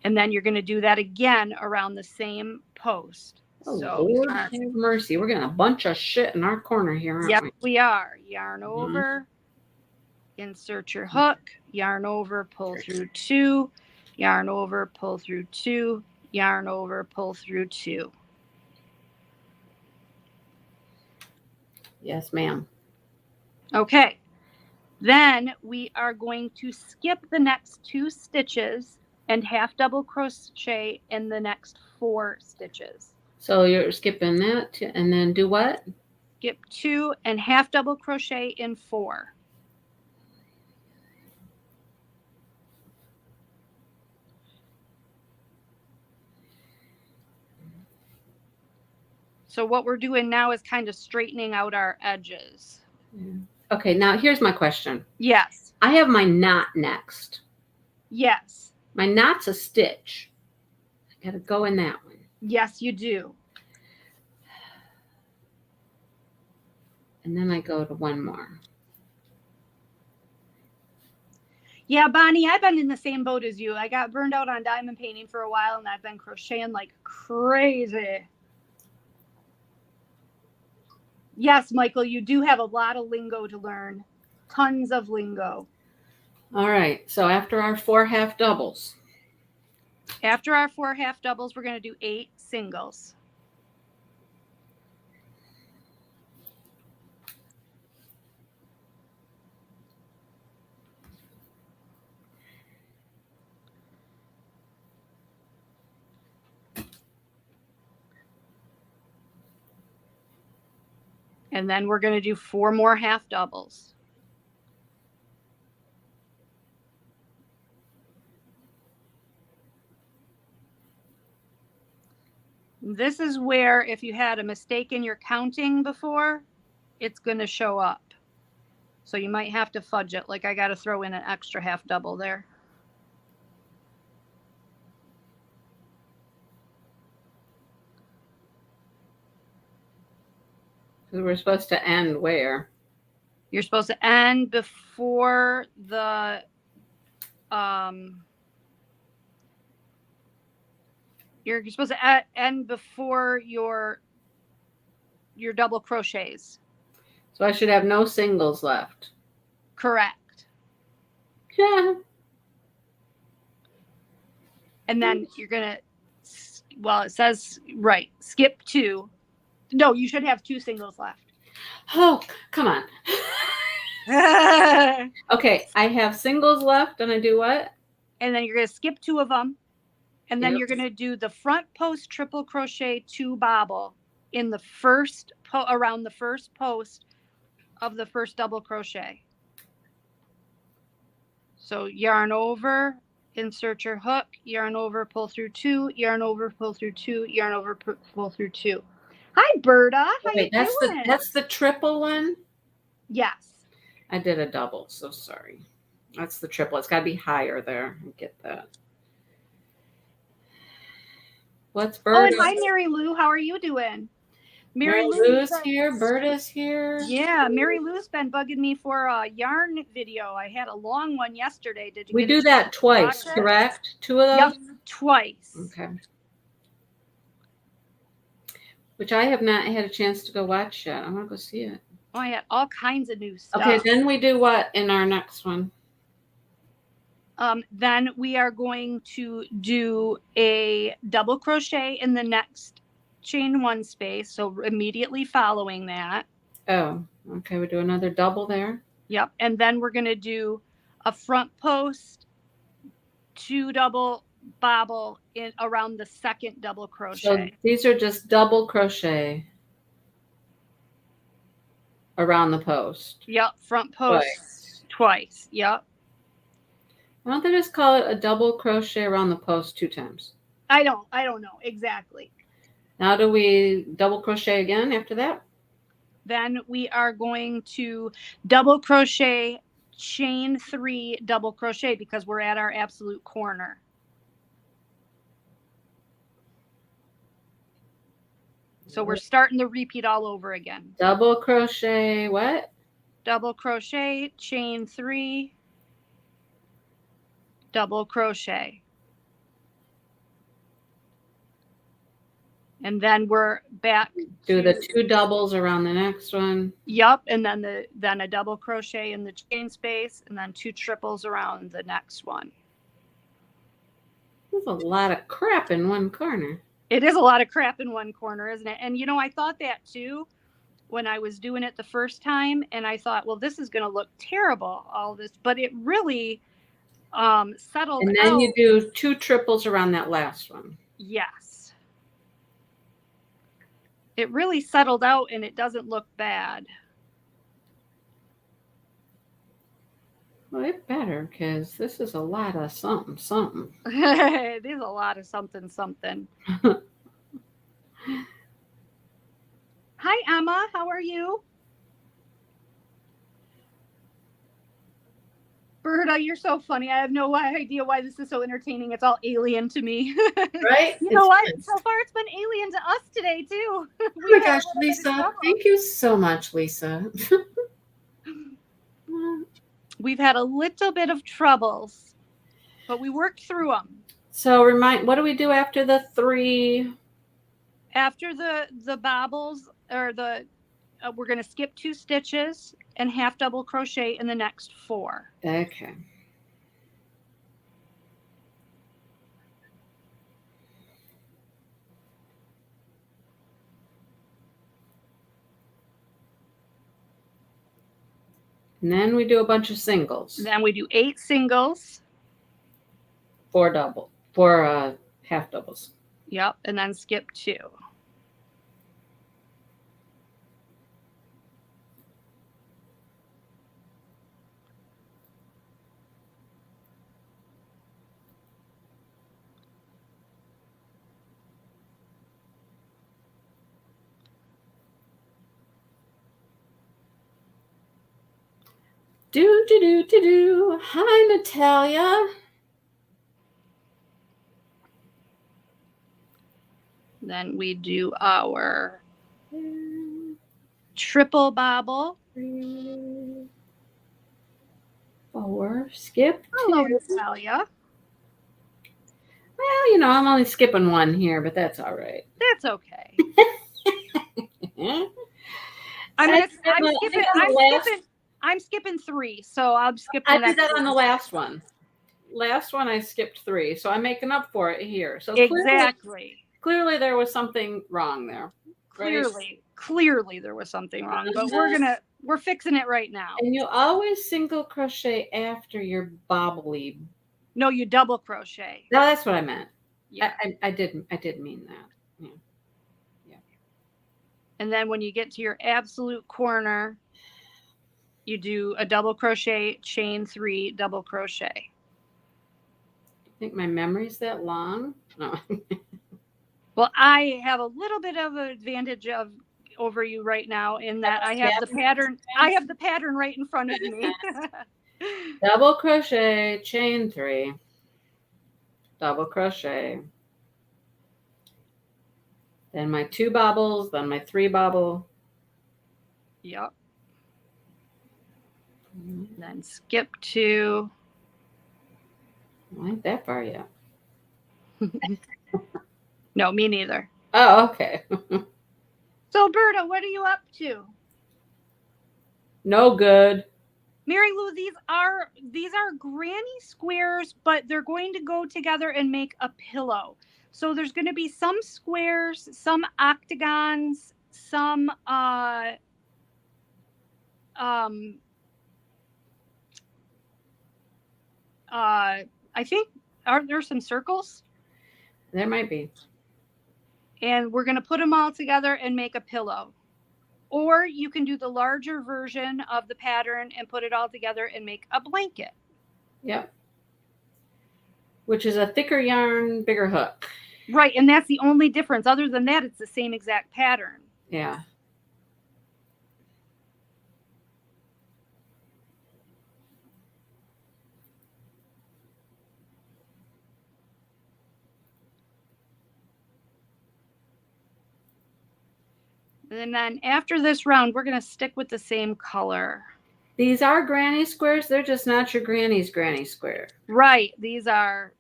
And then you're going to do that again around the same post. Lord have mercy. We're getting a bunch of shit in our corner here, aren't we? Yep, we are. Yarn over, insert your hook, yarn over, pull through 2, yarn over, pull through 2, yarn over, pull through 2. Yes, ma'am. Okay. Then we are going to skip the next 2 stitches and half double crochet in the next 4 stitches. So you're skipping that and then do what? Skip 2 and half double crochet in 4. So what we're doing now is kind of straightening out our edges. Yeah. Okay, now here's my question. Yes. I have my knot next. Yes. My knot's a stitch. I got to go in that one. Yes, you do. And then I go to one more. Yeah, Bonnie, I've been in the same boat as you. I got burned out on diamond painting for a while, and I've been crocheting like crazy. Yes, Michael, you do have a lot of lingo to learn. Tons of lingo. All right, so after our 4 half doubles. After our 4 half doubles, we're going to do 8 singles. And then we're going to do 4 more half doubles. This is where if you had a mistake in your counting before, it's going to show up. So you might have to fudge it. Like I got to throw in an extra half double there. Because we're supposed to end where? You're supposed to end before the you're supposed to end before your double crochets. So I should have no singles left. Correct. Yeah. And then you're gonna, well, it says right, skip 2. No, you should have 2 singles left. Oh, come on. Okay, I have singles left, and I do what? And then you're gonna skip 2 of them, and then Yep. you're gonna do the front post triple crochet 2 bobble in the first around the first post of the first double crochet. So yarn over, insert your hook, yarn over, pull through 2, yarn over, pull through 2, yarn over, pull through 2. Hi, Berta. How you doing? That's the triple one? Yes. I did a double, so sorry. That's the triple. It's got to be higher there. I get that. What's Berta? Oh, and hi, Mary Lou. How are you doing? Mary Lou's here. Berta's here. Yeah, Mary Lou's been bugging me for a yarn video. I had a long one yesterday. Did you? We do that twice, correct? 2 of those? Yep, twice. Okay. Which I have not had a chance to go watch yet. I want to go see it. Oh, I had all kinds of new stuff. Okay, then we do what in our next one? Then we are going to do a double crochet in the next chain 1 space. So immediately following that. Oh, okay. We do another double there. Yep. And then we're going to do a front post, 2 double bobble in around the second double crochet. So these are just double crochet around the post. Yep. Front post twice. Yep. Why don't they just call it a double crochet around the post 2 times? I don't know exactly. Now do we double crochet again after that? Then we are going to double crochet, chain 3 double crochet because we're at our absolute corner. So we're starting the repeat all over again. Double crochet what? Double crochet, chain 3, double crochet. And then we're back. Do the 2 doubles around the next one. Yep, and then a double crochet in the chain space, and then 2 triples around the next one. There's a lot of crap in one corner. It is a lot of crap in one corner, isn't it? And you know, I thought that too when I was doing it the first time, and I thought, well, this is going to look terrible, all this, but it really settled. And then out. you do 2 triples around that last one. Yes. It really settled out, and it doesn't look bad. Well, it better, because this is a lot of something. It is a lot of something. Hi, Emma. How are you? Berta, you're so funny. I have no idea why this is so entertaining. It's all alien to me. Right? You know what? So far, it's been alien to us today, too. Oh my gosh, Lisa. Thank you so much, Lisa. We've had a little bit of troubles, but we worked through them. So what do we do after the 3? After the bobbles, or we're going to skip 2 stitches and half double crochet in the next 4. Okay. And then we do a bunch of singles. Then we do 8 singles. 4 half doubles. Yep, and then skip 2. Do. Hi, Natalia. Then we do our triple bobble. 3, 4, skip 2. Hello, Natalia. Well, I'm only skipping 1 here, but that's all right. That's okay. I'm skipping 3, so I'll skip the I next did that one. on the last one. Last one I skipped 3, so I'm making up for it here. So exactly. Clearly there was something wrong there. Clearly there was something wrong, but we're fixing it right now. And you always single crochet after your bobbly. No, you double crochet. No, that's what I meant. Yeah. I did mean that. Yeah. And then when you get to your absolute corner, you do a double crochet, chain 3, double crochet. You think my memory's that long? No. Well, I have a little bit of an advantage over you right now in that I have the pattern. I have the pattern right in front of me. Double crochet, chain 3, double crochet. Then my 2 bobbles, then my 3 bobble. Yep. Then skip 2. I ain't that far yet. No, me neither. Oh, okay. So, Berta, what are you up to? No good. Mary Lou, these are granny squares, but they're going to go together and make a pillow. So there's going to be some squares, some octagons, some I think aren't there some circles? There might be. And we're going to put them all together and make a pillow. Or you can do the larger version of the pattern and put it all together and make a blanket. Yep. Which is a thicker yarn, bigger hook. Right, and that's the only difference. Other than that, it's the same exact pattern. Yeah. And then after this round, we're going to stick with the same color. These are granny squares. They're just not your granny's granny square. Right. These are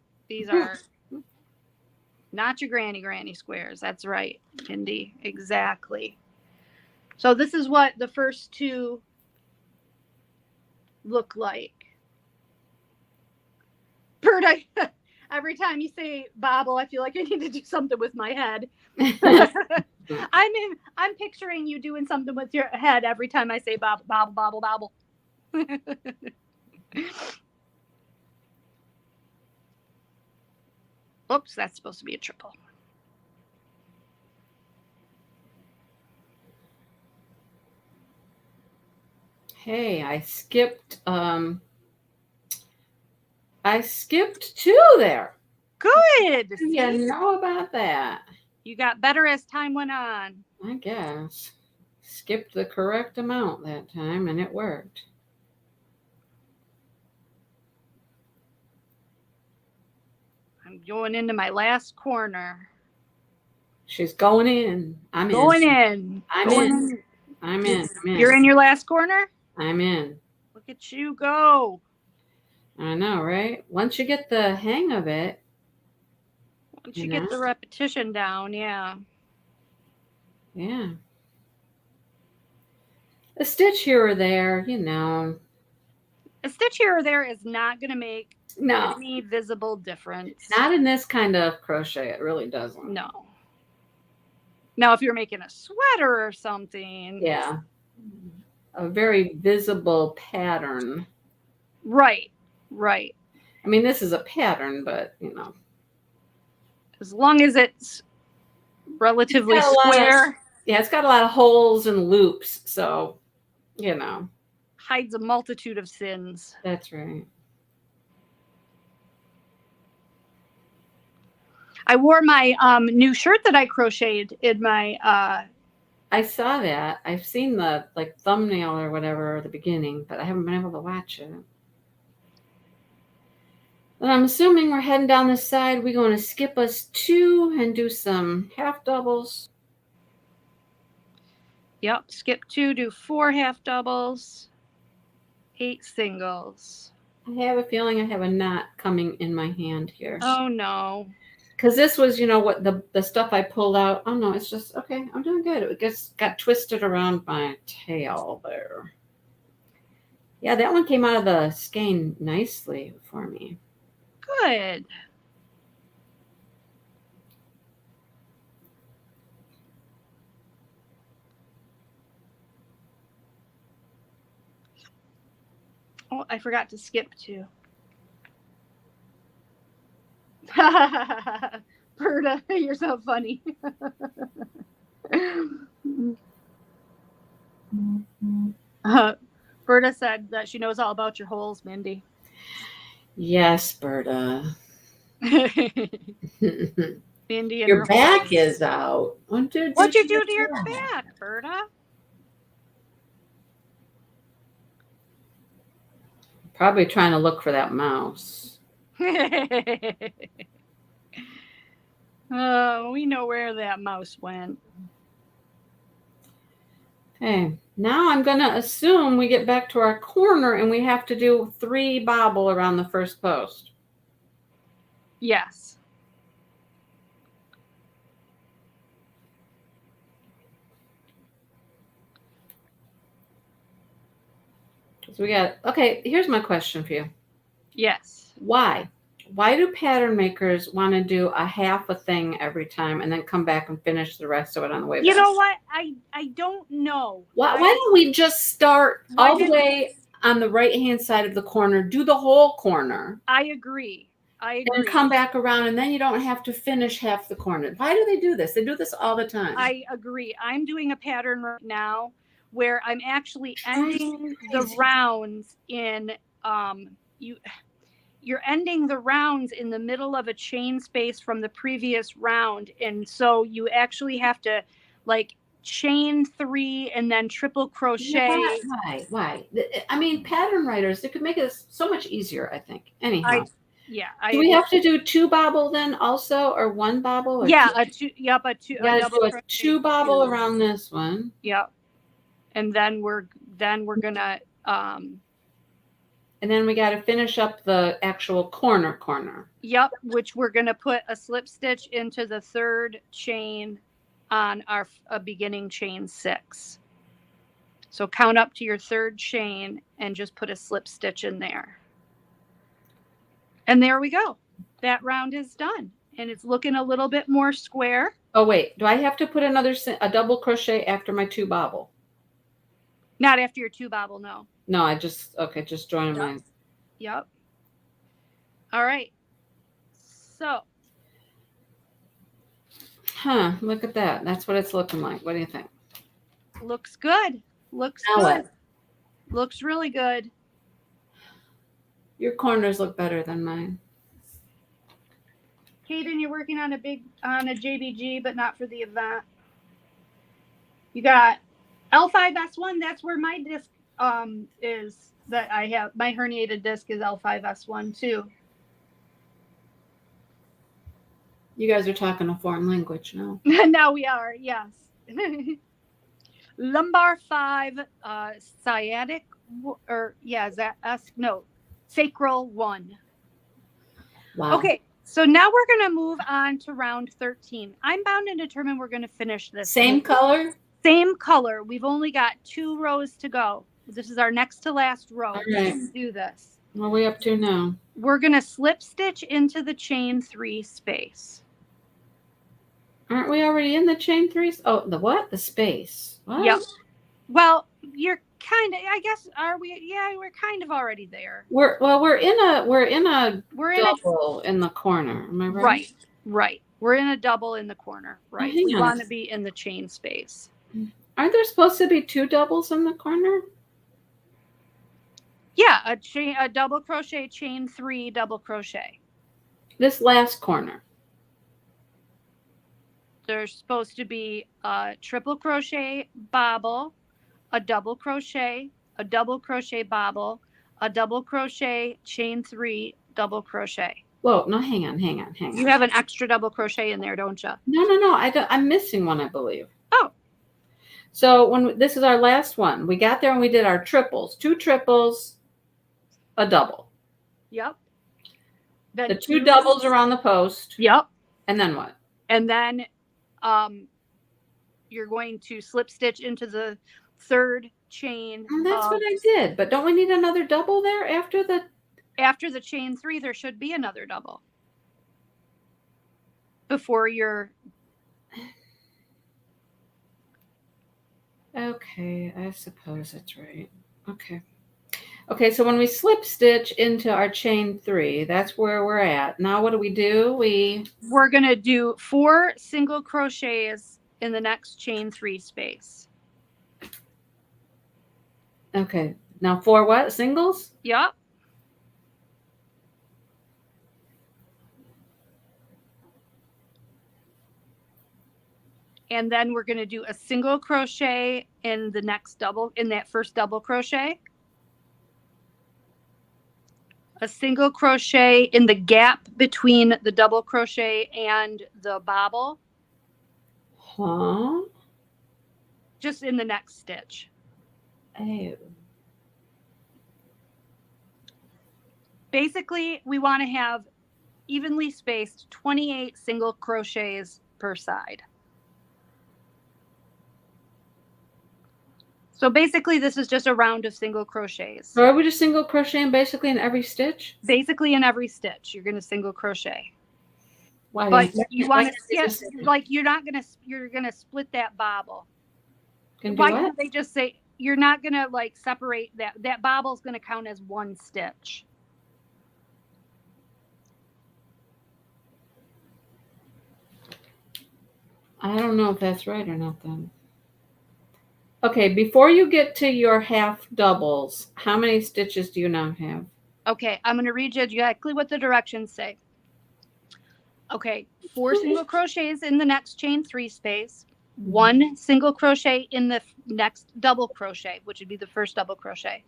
not your granny squares. That's right, Mindy. Exactly. So this is what the first 2 look like. Bert, every time you say bobble, I feel like I need to do something with my head. I'm picturing you doing something with your head every time I say bobble, bobble, bobble, bobble. Oops, that's supposed to be a triple. Hey, I skipped 2 there. Good. You know about that. You got better as time went on. I guess. Skipped the correct amount that time and it worked. I'm going into my last corner. She's going in. I'm going in. I'm in. You're in your last corner? I'm in. Look at you go. I know, right? Once you get the hang of it. Once you get the repetition down, yeah. Yeah. A stitch here or there, A stitch here or there is not going to make any visible difference. Not in this kind of crochet. It really doesn't. No. Now, if you're making a sweater or something. Yeah. A very visible pattern. Right. I mean, this is a pattern, but, as long as it's relatively square. It's got a lot of holes and loops, so, hides a multitude of sins. That's right. I wore my new shirt that I crocheted in my... I saw that. I've seen the thumbnail or whatever at the beginning, but I haven't been able to watch it. And I'm assuming we're heading down this side. We're going to skip us 2 and do some half doubles. Yep. Skip 2, do 4 half doubles, 8 singles. I have a feeling I have a knot coming in my hand here. Oh no. Because this was, what the stuff I pulled out. Oh no, it's just okay. I'm doing good. It just got twisted around my tail there. Yeah, that one came out of the skein nicely for me. Good. Oh, I forgot to skip 2. Berta, you're so funny. Berta said that she knows all about your holes, Mindy. Yes, Berta. Mindy and your her back holes. is out. What'd you do to your back, Berta? Probably trying to look for that mouse. Oh, we know where that mouse went. Okay, now I'm going to assume we get back to our corner and we have to do 3 bobble around the first post. Yes. So we got, okay, here's my question for you. Yes. Why do pattern makers want to do a half a thing every time and then come back and finish the rest of it on the way back? You know what? I don't know. Why don't we just start all the way on the right-hand side of the corner, do the whole corner? I agree. And come back around, and then you don't have to finish half the corner. Why do they do this? They do this all the time. I agree. I'm doing a pattern right now where I'm actually ending the rounds in you're ending the rounds in the middle of a chain space from the previous round, and so you actually have to like chain 3 and then triple crochet. Why? I mean, pattern writers, they could make it so much easier, I think. Anyhow. Do we have to do 2 bobble then also, or 1 bobble? Or yeah, 2? a 2. Yep, a 2. You gotta do a 2 bobble around this one. Yep. And then we're gonna and then we got to finish up the actual corner. Yep, which we're gonna put a slip stitch into the 3rd chain on our beginning chain 6. So count up to your 3rd chain and just put a slip stitch in there. And there we go. That round is done. And it's looking a little bit more square. Oh, wait. Do I have to put a double crochet after my 2 bobble? Not after your 2 bobble, no. No, just join mine. Yep. All right. So. Look at that. That's what it's looking like. What do you think? Looks good. Looks good. Looks really good. Your corners look better than mine. Kaden, you're working on a JBG, but not for the event. You got L5S1. That's where my disc is that I have. My herniated disc is L5S1 too. You guys are talking a foreign language now. Now we are, yes. Lumbar 5, sciatic, is that us? No. Sacral 1. Wow. Okay, so now we're going to move on to round 13. I'm bound and determined we're going to finish this. Same color? Same color. We've only got 2 rows to go. This is our next to last row. All right. Let's do this. What are we up to now? We're going to slip stitch into the chain 3 space. Aren't we already in the chain 3? Oh, the what? The space. What? Yep. Well, you're kind of, I guess, are we? Yeah, we're kind of already there. We're in a double in the corner. Am I right? Right. We're in a double in the corner. Right. We want to be in the chain space. Aren't there supposed to be 2 doubles in the corner? Yeah, a double crochet, chain 3, double crochet. This last corner. There's supposed to be a triple crochet bobble, a double crochet bobble, a double crochet, chain 3, double crochet. Whoa, no, hang on. You have an extra double crochet in there, don't you? No, I'm missing one, I believe. Oh. So this is our last one. We got there and we did our triples. 2 triples, a double. Yep. The 2 doubles around the post. Yep. And then what? And then you're going to slip stitch into the 3rd chain. And that's what I did. But don't we need another double there after the chain 3? There should be another double before your. Okay, I suppose that's right. Okay. Okay, so when we slip stitch into our chain 3, that's where we're at. Now what do? We're going to do 4 single crochets in the next chain 3 space. Okay. Now 4 what? Singles? Yep. And then we're going to do a single crochet in the next double, in that first double crochet. A single crochet in the gap between the double crochet and the bobble. Huh? Just in the next stitch. Oh. Basically, we want to have evenly spaced 28 single crochets per side. So basically, this is just a round of single crochets. So are we just single crocheting basically in every stitch? Basically in every stitch, you're going to single crochet. Why? But you want to skip, like you're going to split that bobble. Why can't they just say, you're not going to like separate that bobble's going to count as one stitch. I don't know if that's right or not then. Okay, before you get to your half doubles, how many stitches do you now have? Okay, I'm going to read you exactly what the directions say. Okay, 4 single crochets in the next chain 3 space, 1 single crochet in the next double crochet, which would be the first double crochet,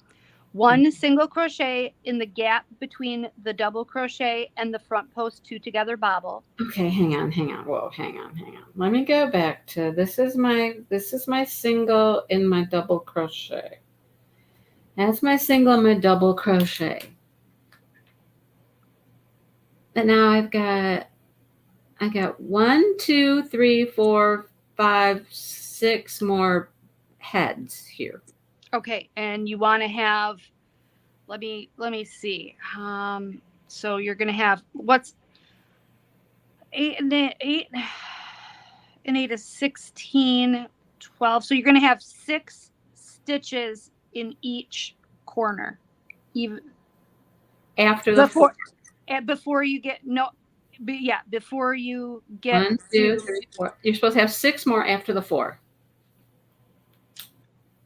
1 single crochet in the gap between the double crochet and the front post 2 together bobble. Okay, hang on. Whoa, hang on. Let me go back to this is my single in my double crochet. That's my single in my double crochet. And now I got 1, 2, 3, 4, 5, 6 more heads here. Okay, and you want to have, let me see. So you're going to have, what's 8 and 8 is 16, 12. So you're going to have 6 stitches in each corner. Even after the before you get before you get 1, 2, 3, 4. You're supposed to have 6 more after the 4.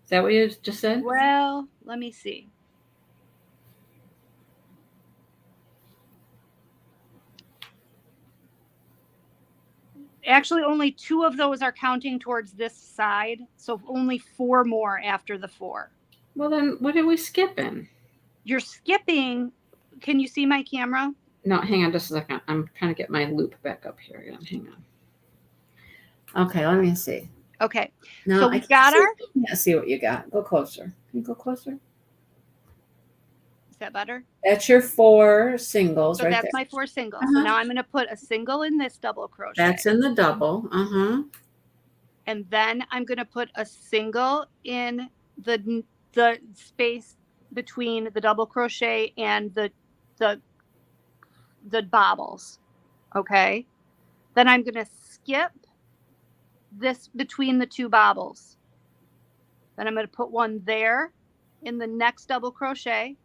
Is that what you just said? Well, let me see. Actually, only 2 of those are counting towards this side, so only 4 more after the 4. Well, then what are we skipping? You're skipping. Can you see my camera? No, hang on just a second. I'm trying to get my loop back up here again. Hang on. Okay, let me see. Okay. No, so we got our. Let's see what you got. Go closer. Can you go closer? Is that better? That's your 4 singles, so right? That's my 4 singles. So now I'm going to put a single in this double crochet. That's in the double. And then I'm going to put a single in the space between the double crochet and the bobbles. Okay. Then I'm going to skip this between the 2 bobbles. Then I'm going to put one there in the next double crochet.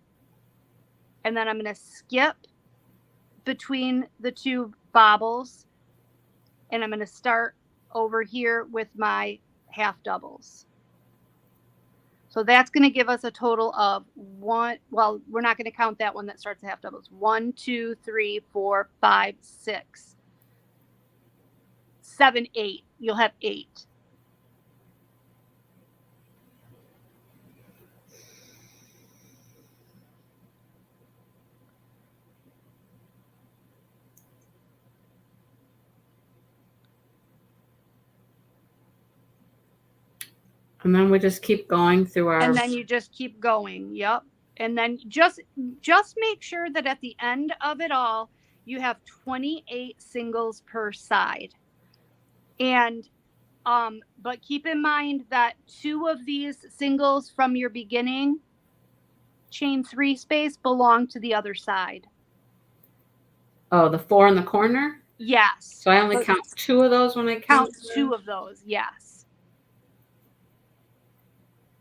And then I'm going to skip between the 2 bobbles. And I'm going to start over here with my half doubles. So that's going to give us a total of 1. Well, we're not going to count that one that starts at half doubles. 1, 2, 3, 4, 5, 6, 7, 8. You'll have 8. And then we just keep going through our. And then you just keep going. Yep. And then just make sure that at the end of it all, you have 28 singles per side. And but keep in mind that 2 of these singles from your beginning chain 3 space belong to the other side. Oh, the 4 in the corner? Yes. So I only count 2 of those when I count 2 of those. Yes.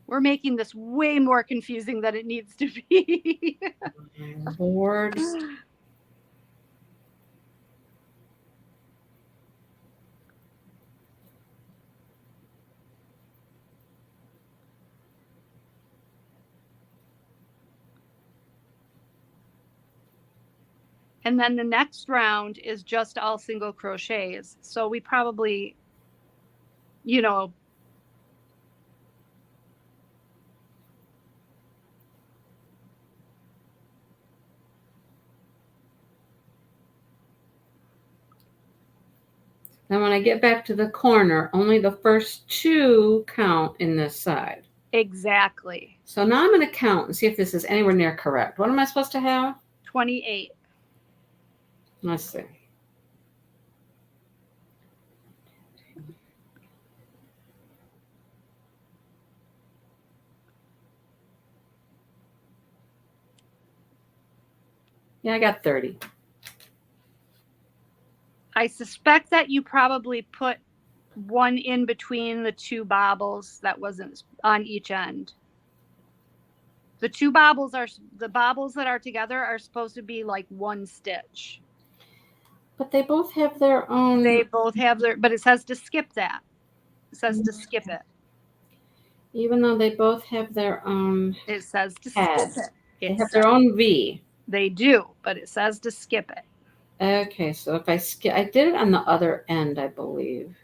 We're making this way more confusing than it needs to be. Board. And then the next round is just all single crochets. So we probably, you know, then when I get back to the corner, only the first 2 count in this side. Exactly. So now I'm going to count and see if this is anywhere near correct. What am I supposed to have? 28. Let's see. Yeah, I got 30. I suspect that you probably put 1 in between the 2 bobbles that wasn't on each end. The 2 bobbles that are together are supposed to be like 1 stitch. But they both have their own. They both have their, but it says to skip that. It says to skip it. Even though they both have their own. It says to skip it. They have their own V. They do, but it says to skip it. Okay, so if I skip, I did it on the other end, I believe.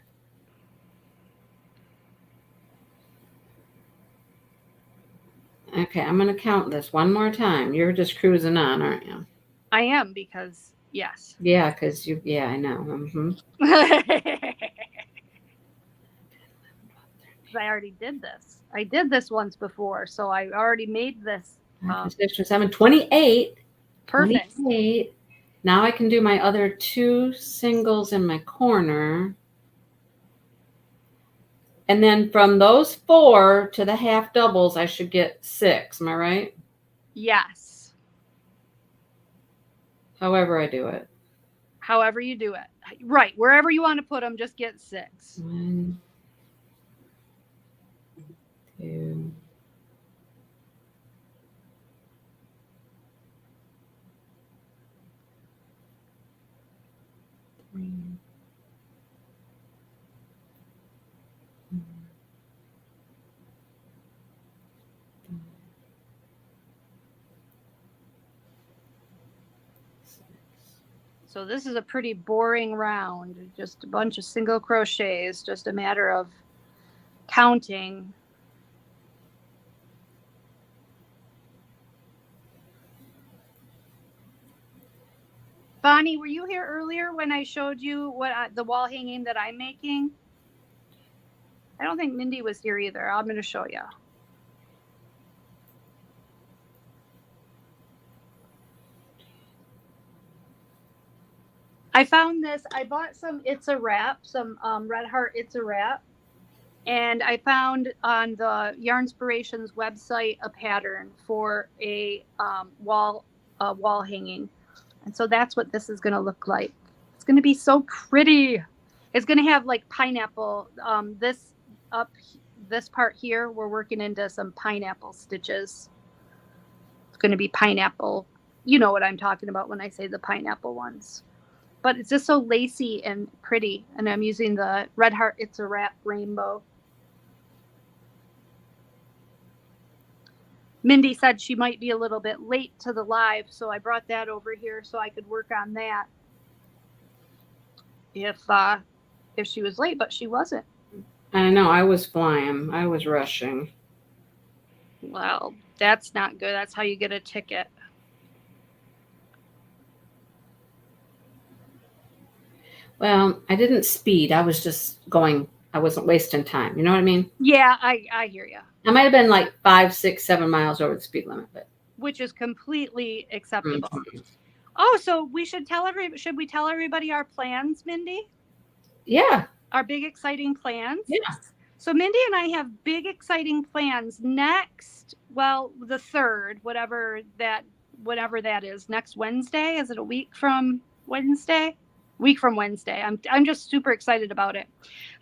Okay, I'm going to count this one more time. You're just cruising on, aren't you? I am, because, yes. Yeah, because you, yeah, I know. Mm-hmm. I already did this. I did this once before, so I already made this. 28. Perfect. 28. Now I can do my other 2 singles in my corner. And then from those 4 to the half doubles, I should get 6. Am I right? Yes. However I do it. However you do it. Right. Wherever you want to put them, just get 6. 1, 2. 3. So this is a pretty boring round. Just a bunch of single crochets. Just a matter of counting. Bonnie, were you here earlier when I showed you what the wall hanging that I'm making? I don't think Mindy was here either. I'm going to show you. I found this. I bought some It's a Wrap, some Red Heart It's a Wrap. And I found on the Yarnspirations website a pattern for a wall hanging. And so that's what this is going to look like. It's going to be so pretty. It's going to have like pineapple. This part here, we're working into some pineapple stitches. It's going to be pineapple. You know what I'm talking about when I say the pineapple ones. But it's just so lacy and pretty. And I'm using the Red Heart It's a Wrap rainbow. Mindy said she might be a little bit late to the live, so I brought that over here so I could work on that if she was late, but she wasn't. I know, I was flying. I was rushing. Well, that's not good. That's how you get a ticket. Well, I didn't speed. I was just going I wasn't wasting time. You know what I mean? Yeah, I hear you. I might have been like 5, 6, 7 miles over the speed limit, but Which is completely acceptable. Mhm. Oh, so we should should we tell everybody our plans, Mindy? Yeah. Our big exciting plans? Yeah. So Mindy and I have big exciting plans next, well, the 3rd, whatever that is, next Wednesday. Is it a week from Wednesday? Week from Wednesday. I'm just super excited about it.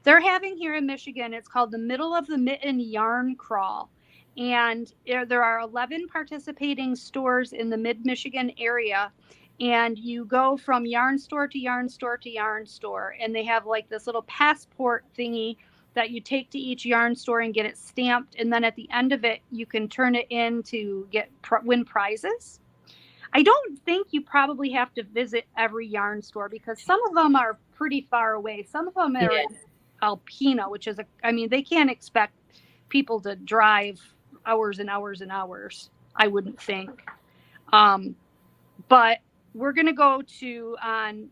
They're having here in Michigan, it's called the Middle of the Mitten Yarn Crawl. And there are 11 participating stores in the mid-Michigan area. And you go from yarn store to yarn store to yarn store. And they have like this little passport thingy that you take to each yarn store and get it stamped. And then at the end of it, you can turn it in to win prizes. I don't think you probably have to visit every yarn store because some of them are pretty far away. Some of them are in Alpena, which is they can't expect people to drive hours and hours and hours, I wouldn't think. But we're going to go to, on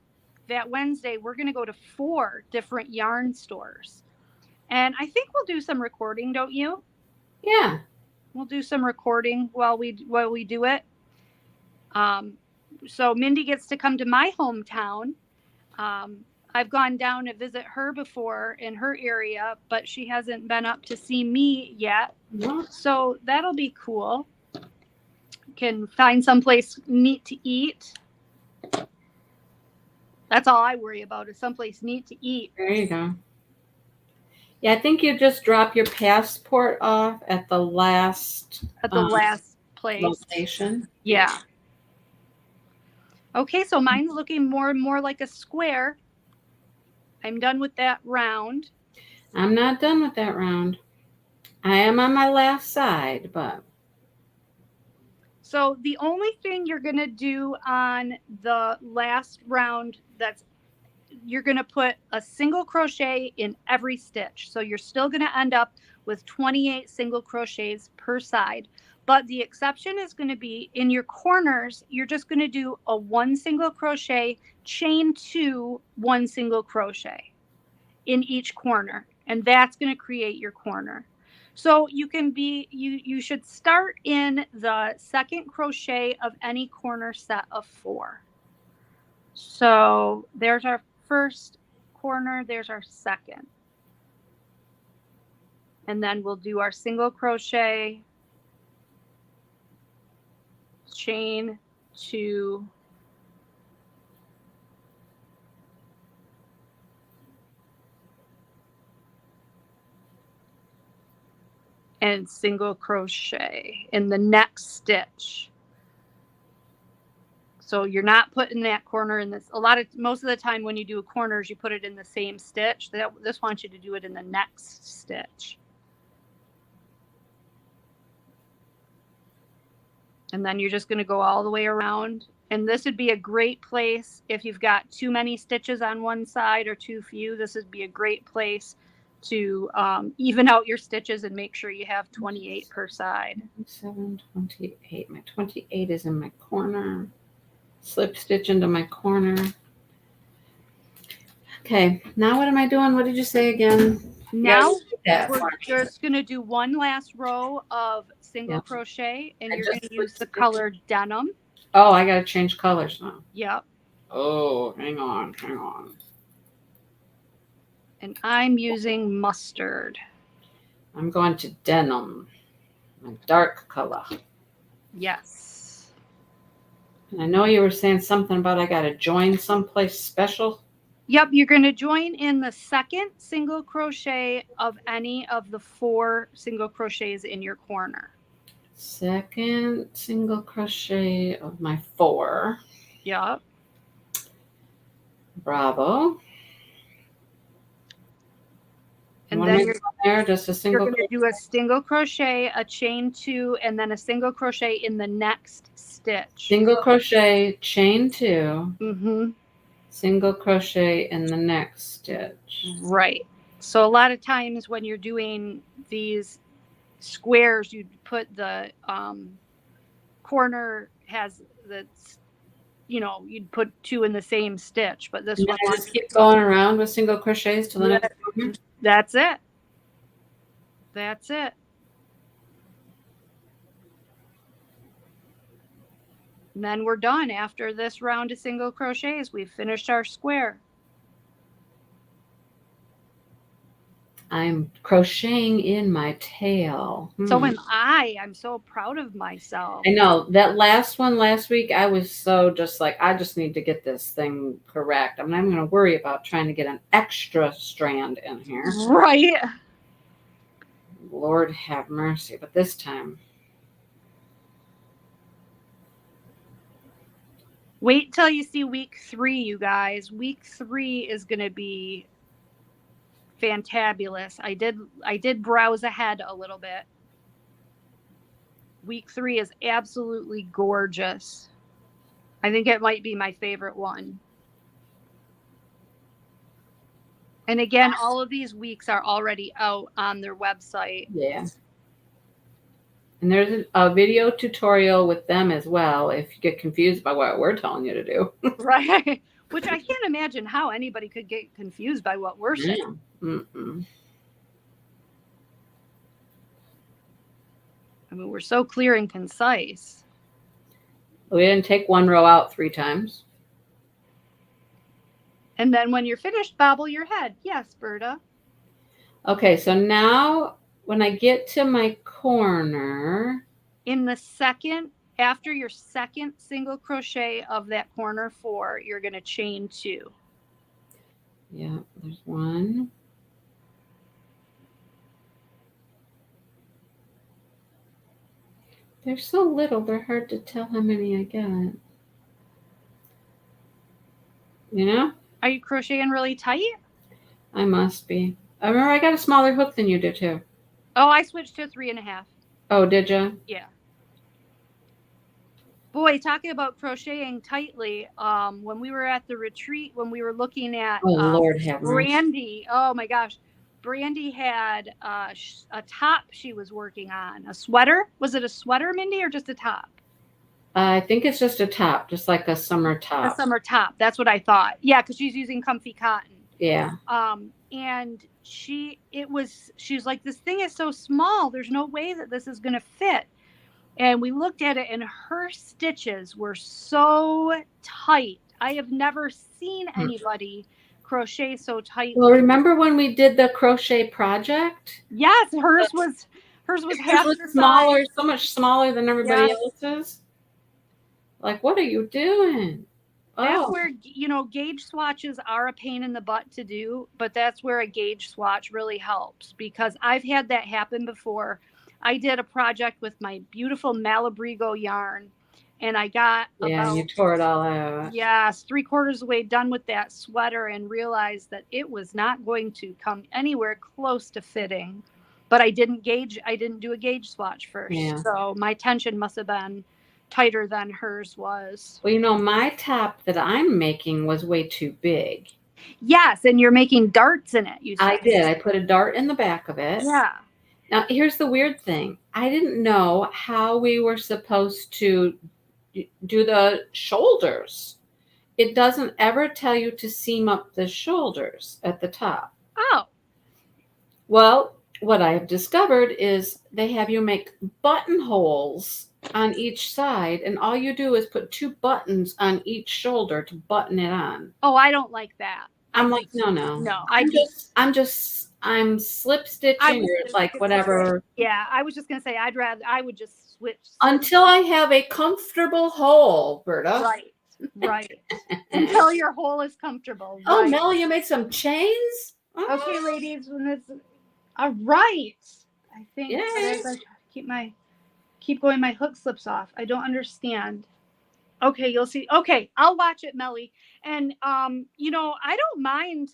that Wednesday, we're going to go to 4 different yarn stores. And I think we'll do some recording, don't you? Yeah. We'll do some recording while we do it. So Mindy gets to come to my hometown. I've gone down to visit her before in her area, but she hasn't been up to see me yet. Yeah. So that'll be cool. Can find someplace neat to eat. That's all I worry about is someplace neat to eat. There you go. Yeah, I think you just drop your passport off at the last last place location. Yeah. Okay, so mine's looking more and more like a square. I'm done with that round. I'm not done with that round. I am on my last side, but. So the only thing you're going to do on the last round, you're going to put a single crochet in every stitch. So you're still going to end up with 28 single crochets per side. But the exception is going to be in your corners, you're just going to do a 1 single crochet, chain 2, 1 single crochet in each corner. And that's going to create your corner. So you should start in the second crochet of any corner set of 4. So there's our first corner, there's our second. And then we'll do our single crochet, chain 2, and single crochet in the next stitch. So you're not putting that corner in this. Most of the time when you do corners, you put it in the same stitch. This wants you to do it in the next stitch. And then you're just going to go all the way around. And this would be a great place if you've got too many stitches on one side or too few. This would be a great place to even out your stitches and make sure you have 28 per side. 7, 28. My 28 is in my corner. Slip stitch into my corner. Okay, now what am I doing? What did you say again? Now we're just going to do one last row of single crochet, and you're going to use the color denim. Oh, I got to change colors now. Yep. Oh, hang on. And I'm using mustard. I'm going to denim, a dark color. Yes. And I know you were saying something about I got to join someplace special. Yep, you're going to join in the second single crochet of any of the 4 single crochets in your corner. Second single crochet of my 4. Yep. Bravo. And then you're just a single. You're going to do a single crochet, a chain 2, and then a single crochet in the next stitch. Single crochet, chain 2. Mm-hmm. Single crochet in the next stitch. Right. So a lot of times when you're doing these squares, you put the corner has the, you'd put 2 in the same stitch, but this one just keep going around with single crochets till the next corner. That's it. That's it. And then we're done. After this round of single crochets, we've finished our square. I'm crocheting in my tail. So am I. I'm so proud of myself. I know that last one last week, I was so just like, I just need to get this thing correct. I'm not even going to worry about trying to get an extra strand in here. Right. Lord have mercy. But this time. Wait till you see week 3, you guys. Week 3 is going to be fantabulous. I did browse ahead a little bit. Week 3 is absolutely gorgeous. I think it might be my favorite one. And again, all of these weeks are already out on their website. Yeah. And there's a video tutorial with them as well if you get confused by what we're telling you to do. Right. Which I can't imagine how anybody could get confused by what we're saying. Mm-mm. I mean, we're so clear and concise. We didn't take one row out 3 times. And then when you're finished, bobble your head. Yes, Berta. Okay, so now when I get to my corner. In the second, after your second single crochet of that corner 4, you're going to chain 2. Yeah, there's 1. They're so little, they're hard to tell how many I got. You know? Are you crocheting really tight? I must be. I remember I got a smaller hook than you did too. Oh, I switched to 3.5. Oh, did you? Yeah. Boy, talking about crocheting tightly, when we were at the retreat, when we were looking at Lord have mercy. Brandy, oh my gosh, Brandy had a top she was working on, a sweater. Was it a sweater, Mindy, or just a top? I think it's just a top, just like a summer top. A summer top. That's what I thought. Yeah, because she's using comfy cotton. Yeah. And she's like, this thing is so small. There's no way that this is going to fit. And we looked at it, and her stitches were so tight. I have never seen anybody crochet so tightly. Well, remember when we did the crochet project? Yes, hers was half the smaller, size. so much smaller than everybody else's. Like, what are you doing? That's where, gauge swatches are a pain in the butt to do, but that's where a gauge swatch really helps, because I've had that happen before. I did a project with my beautiful Malabrigo yarn, and I got you tore it all out. Yes, 3/4 of the way done with that sweater, and realized that it was not going to come anywhere close to fitting. But I didn't do a gauge swatch first. Yeah. So my tension must have been tighter than hers was. Well, my top that I'm making was way too big. Yes, and you're making darts in it. You said. I did. I put a dart in the back of it. Yeah. Now, here's the weird thing. I didn't know how we were supposed to do the shoulders. It doesn't ever tell you to seam up the shoulders at the top. Oh. Well, what I have discovered is they have you make buttonholes on each side, and all you do is put 2 buttons on each shoulder to button it on. Oh, I don't like that. I'm like, no. I'm slip stitching or like whatever. Yeah, I was just gonna say I would just switch until I have a comfortable hole, Berta. Right. Until your hole is comfortable. Right. Oh, Mel, you made some chains. Okay, ladies, all right. I think as I keep going, my hook slips off. I don't understand. Okay, you'll see. Okay, I'll watch it, Melly. And I don't mind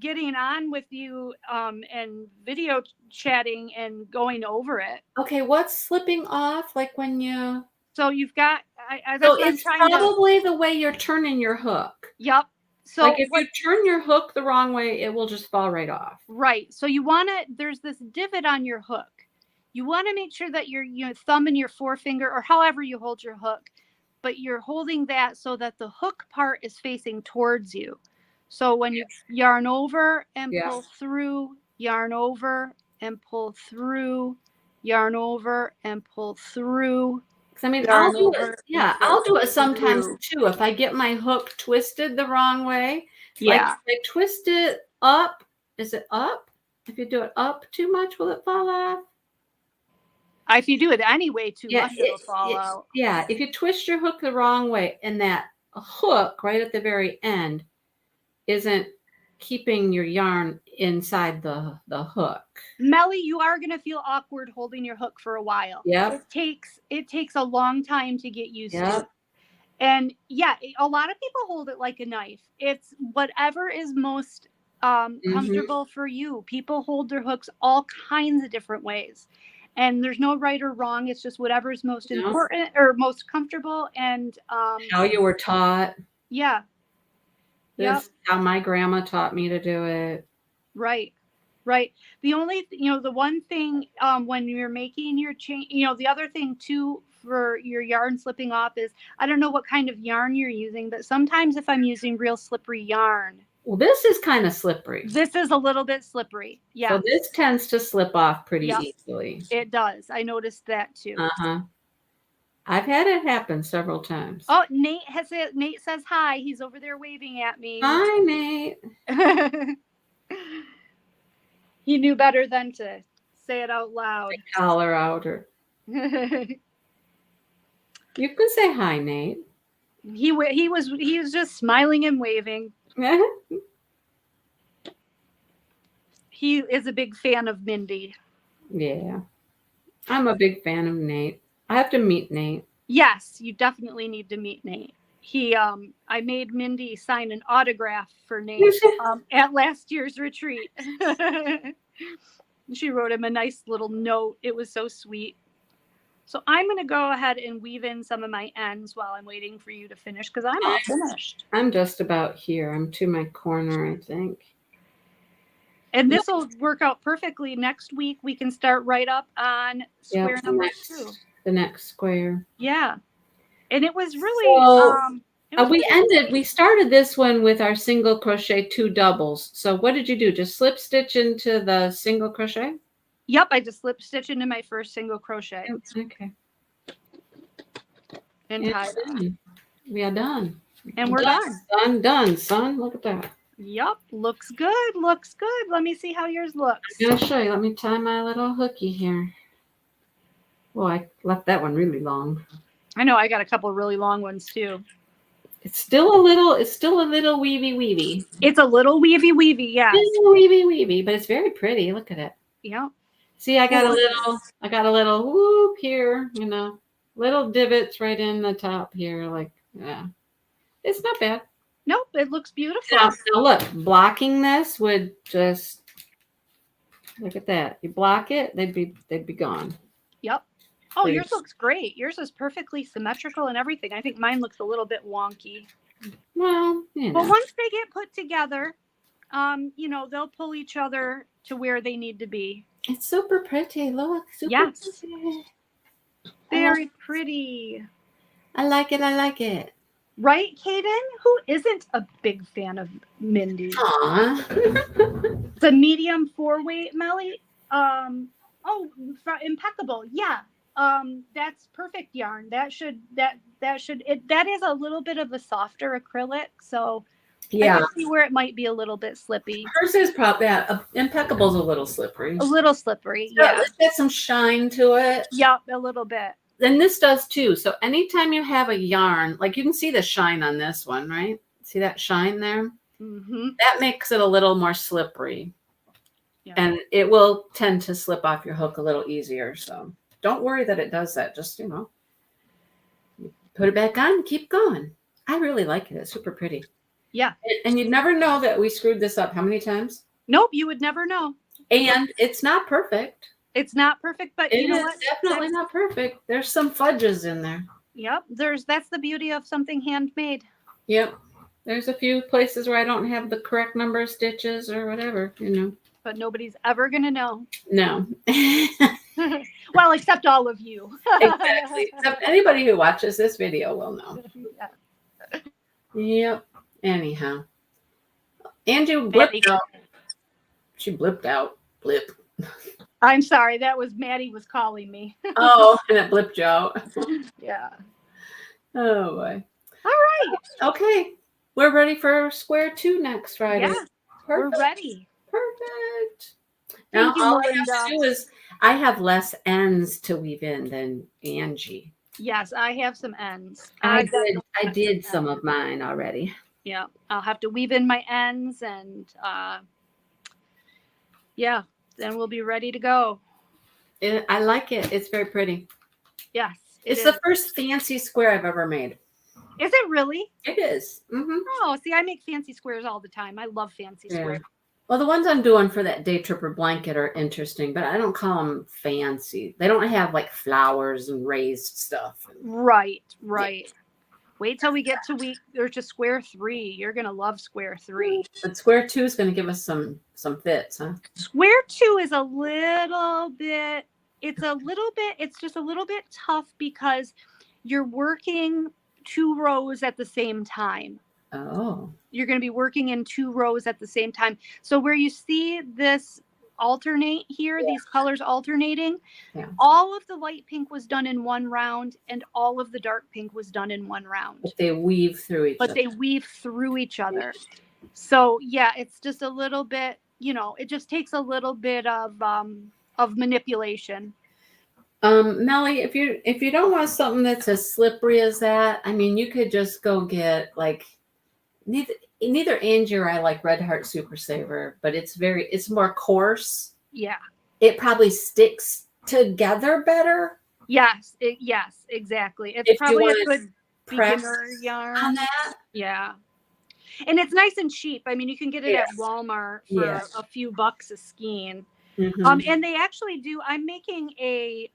getting on with you and video chatting and going over it. Okay, what's slipping off? Like when you... So you've got... it's probably the way you're turning your hook. Yep. So like if you turn your hook the wrong way, it will just fall right off. Right. So you want to... There's this divot on your hook. You want to make sure that your thumb and your forefinger, or however you hold your hook, but you're holding that so that the hook part is facing towards you. So when you yarn over and Yeah. pull through, yarn over and pull through, yarn over and pull through. I mean, Yarn I'll do over it. and Yeah, pull I'll do it sometimes through. too. If I get my hook twisted the wrong way, like Yeah. if I twist it up, is it up? If you do it up too much, will it fall off? If you do it anyway too Yeah, much, it'll fall out. yeah. If you twist your hook the wrong way, and that hook right at the very end isn't keeping your yarn inside the hook. Melly, you are gonna feel awkward holding your hook for a while. Yep. It takes a long time to get used to. Yep. And yeah, a lot of people hold it like a knife. It's whatever is most comfortable for you. People hold their hooks all kinds of different ways. And there's no right or wrong. It's just whatever is most important or most comfortable. And How you were taught. yeah. This is how my grandma taught me to do it. Right. Right. The only, the one thing when you're making your chain, the other thing too for your yarn slipping off is I don't know what kind of yarn you're using, but sometimes if I'm using real slippery yarn. Well, this is kind of slippery. This is a little bit slippery. Yeah. So this tends to slip off pretty easily. It does. I noticed that too. Uh-huh. I've had it happen several times. Oh, Nate says hi. He's over there waving at me. Hi, Nate. He knew better than to say it out loud. Call her out, or you can say hi, Nate. He was just smiling and waving. He is a big fan of Mindy. Yeah, I'm a big fan of Nate. I have to meet Nate. Yes, you definitely need to meet Nate. I made Mindy sign an autograph for Nate at last year's retreat. She wrote him a nice little note. It was so sweet. So I'm going to go ahead and weave in some of my ends while I'm waiting for you to finish because I'm all finished. I'm just about here. I'm to my corner, I think. And this will work out perfectly. Next week, we can start right up on square number 2. The next square. Yeah. And it was really... we started this one with our single crochet 2 doubles. So what did you do? Just slip stitch into the single crochet? Yep, I just slip stitch into my first single crochet. Okay. And tie it. We are done. And we're done. Done, son. Look at that. Yep, looks good. Looks good. Let me see how yours looks. I'm going to show you. Let me tie my little hooky here. Well, I left that one really long. I know. I got a couple of really long ones too. It's still a little weavy. It's a little weavy, yeah. It's a little weavy, but it's very pretty. Look at it. Yeah. See, I got a little whoop here, little divots right in the top here. Like, yeah, it's not bad. Nope, it looks beautiful. Now look, blocking this would just, look at that. You block it, they'd be gone. Yep. Oh, yours looks great. Yours is perfectly symmetrical and everything. I think mine looks a little bit wonky. Well, but once they get put together, they'll pull each other to where they need to be. It's super pretty. Look, pretty. Very pretty. I like it. Right, Kaden? Who isn't a big fan of Mindy? Aww. The medium 4-weight, Melly. Impeccable. Yeah. That's perfect yarn. That is a little bit of a softer acrylic, so yeah. I can see where it might be a little bit slippy. Hers is probably Impeccable's a little slippery. Yeah. Let's get some shine to it. Yep, a little bit. And this does too. So anytime you have a yarn, like you can see the shine on this one, right? See that shine there? Mm-hmm. That makes it a little more slippery. Yeah. And it will tend to slip off your hook a little easier. So don't worry that it does that. Just, put it back on, keep going. I really like it. It's super pretty. Yeah. And you'd never know that we screwed this up how many times? Nope, you would never know. And it's not perfect. It's not perfect, but it is definitely not perfect. There's some fudges in there. Yep. That's the beauty of something handmade. Yep. There's a few places where I don't have the correct number of stitches or whatever, But nobody's ever going to know. No. Well, except all of you. Exactly. Except anybody who watches this video will know. Yeah. Yep. Anyhow. Angie Maddie. blipped out. She blipped out. Blip. I'm sorry. That was Maddie was calling me. Oh, and it blipped you out. Yeah. Oh boy. All right. Okay. We're ready for square 2 next Friday. Yeah. We're ready. Perfect. Thank you, all Melinda. I have to do is I have less ends to weave in than Angie. Yes, I have some ends. I did some of mine already. Yeah, I'll have to weave in my ends and yeah, then we'll be ready to go. I like it. It's very pretty. Yes. It's the first fancy square I've ever made. Is it really? It is. Mm-hmm. Oh, see, I make fancy squares all the time. I love fancy squares. Well, the ones I'm doing for that day tripper blanket are interesting, but I don't call them fancy. They don't have like flowers and raised stuff. Right. Yeah. Wait till we get to square 3. You're gonna love square 3. But square 2 is going to give us some fits, huh? Square 2 is it's just a little bit tough because you're working 2 rows at the same time. Oh. You're going to be working in 2 rows at the same time. So where you see this alternate here, these colors alternating, all of the light pink was done in one round and all of the dark pink was done in one round. But they weave through each other. So yeah, it's just a little bit, it just takes a little bit of manipulation. Melly, if you don't want something that's as slippery as that, I mean, you could just go get like neither Angie or I like Red Heart Super Saver, but it's more coarse. Yeah. It probably sticks together better. Yes, exactly. It's probably a good beginner yarn on that. Yeah. And it's nice and cheap. I mean, you can get it at Walmart for a few bucks a skein. Mm-hmm. And they actually do. I'm making a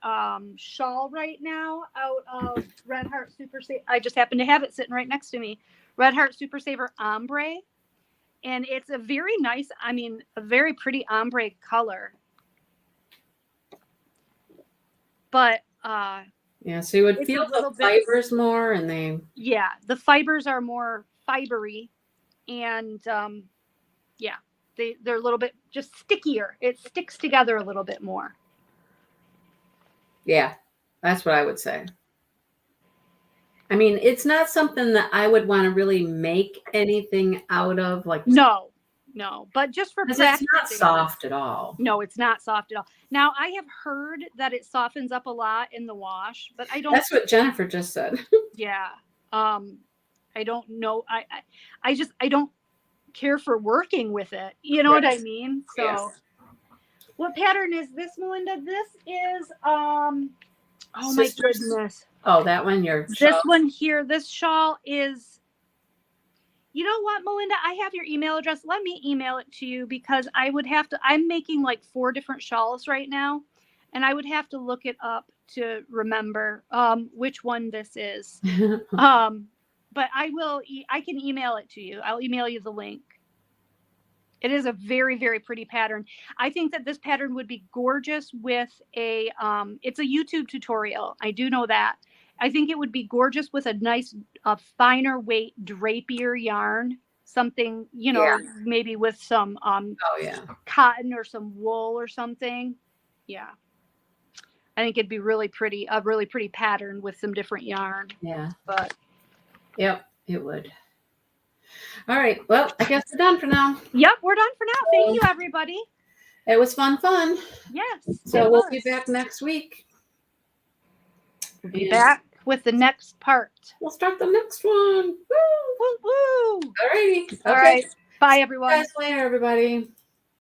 shawl right now out of Red Heart Super Saver. I just happen to have it sitting right next to me. Red Heart Super Saver ombre, and it's a very nice. I mean, a very pretty ombre color. But so you would feel the fibers more, and the fibers are more fibery, and they're a little bit just stickier. It sticks together a little bit more. Yeah, that's what I would say. I mean, it's not something that I would want to really make anything out of. Like no, but just for practice, it's not soft at all. No, it's not soft at all. Now, I have heard that it softens up a lot in the wash, but I don't. That's what Jennifer just said. Yeah, I don't know. I don't care for working with it. You know what I mean? So, what pattern is this, Melinda? This is my goodness. Oh, that one, this one here, this shawl is, you know what, Melinda, I have your email address. Let me email it to you because I'm making like 4 different shawls right now. And I would have to look it up to remember which one this is. But I can email it to you. I'll email you the link. It is a very, very pretty pattern. I think that this pattern would be gorgeous with it's a YouTube tutorial. I do know that. I think it would be gorgeous with a nice, finer weight drapier yarn, something, maybe with some cotton or some wool or something. Yeah. I think it'd be really pretty, a really pretty pattern with some different yarn. Yeah. But yep, it would. All right. Well, I guess we're done for now. Yep, we're done for now. Thank you, everybody. It was fun. Yes. So we'll be back next week. We'll be back with the next part. We'll start the next one. Woo! Woo! Woo! All righty. All right. Bye, everyone. See you guys later, everybody.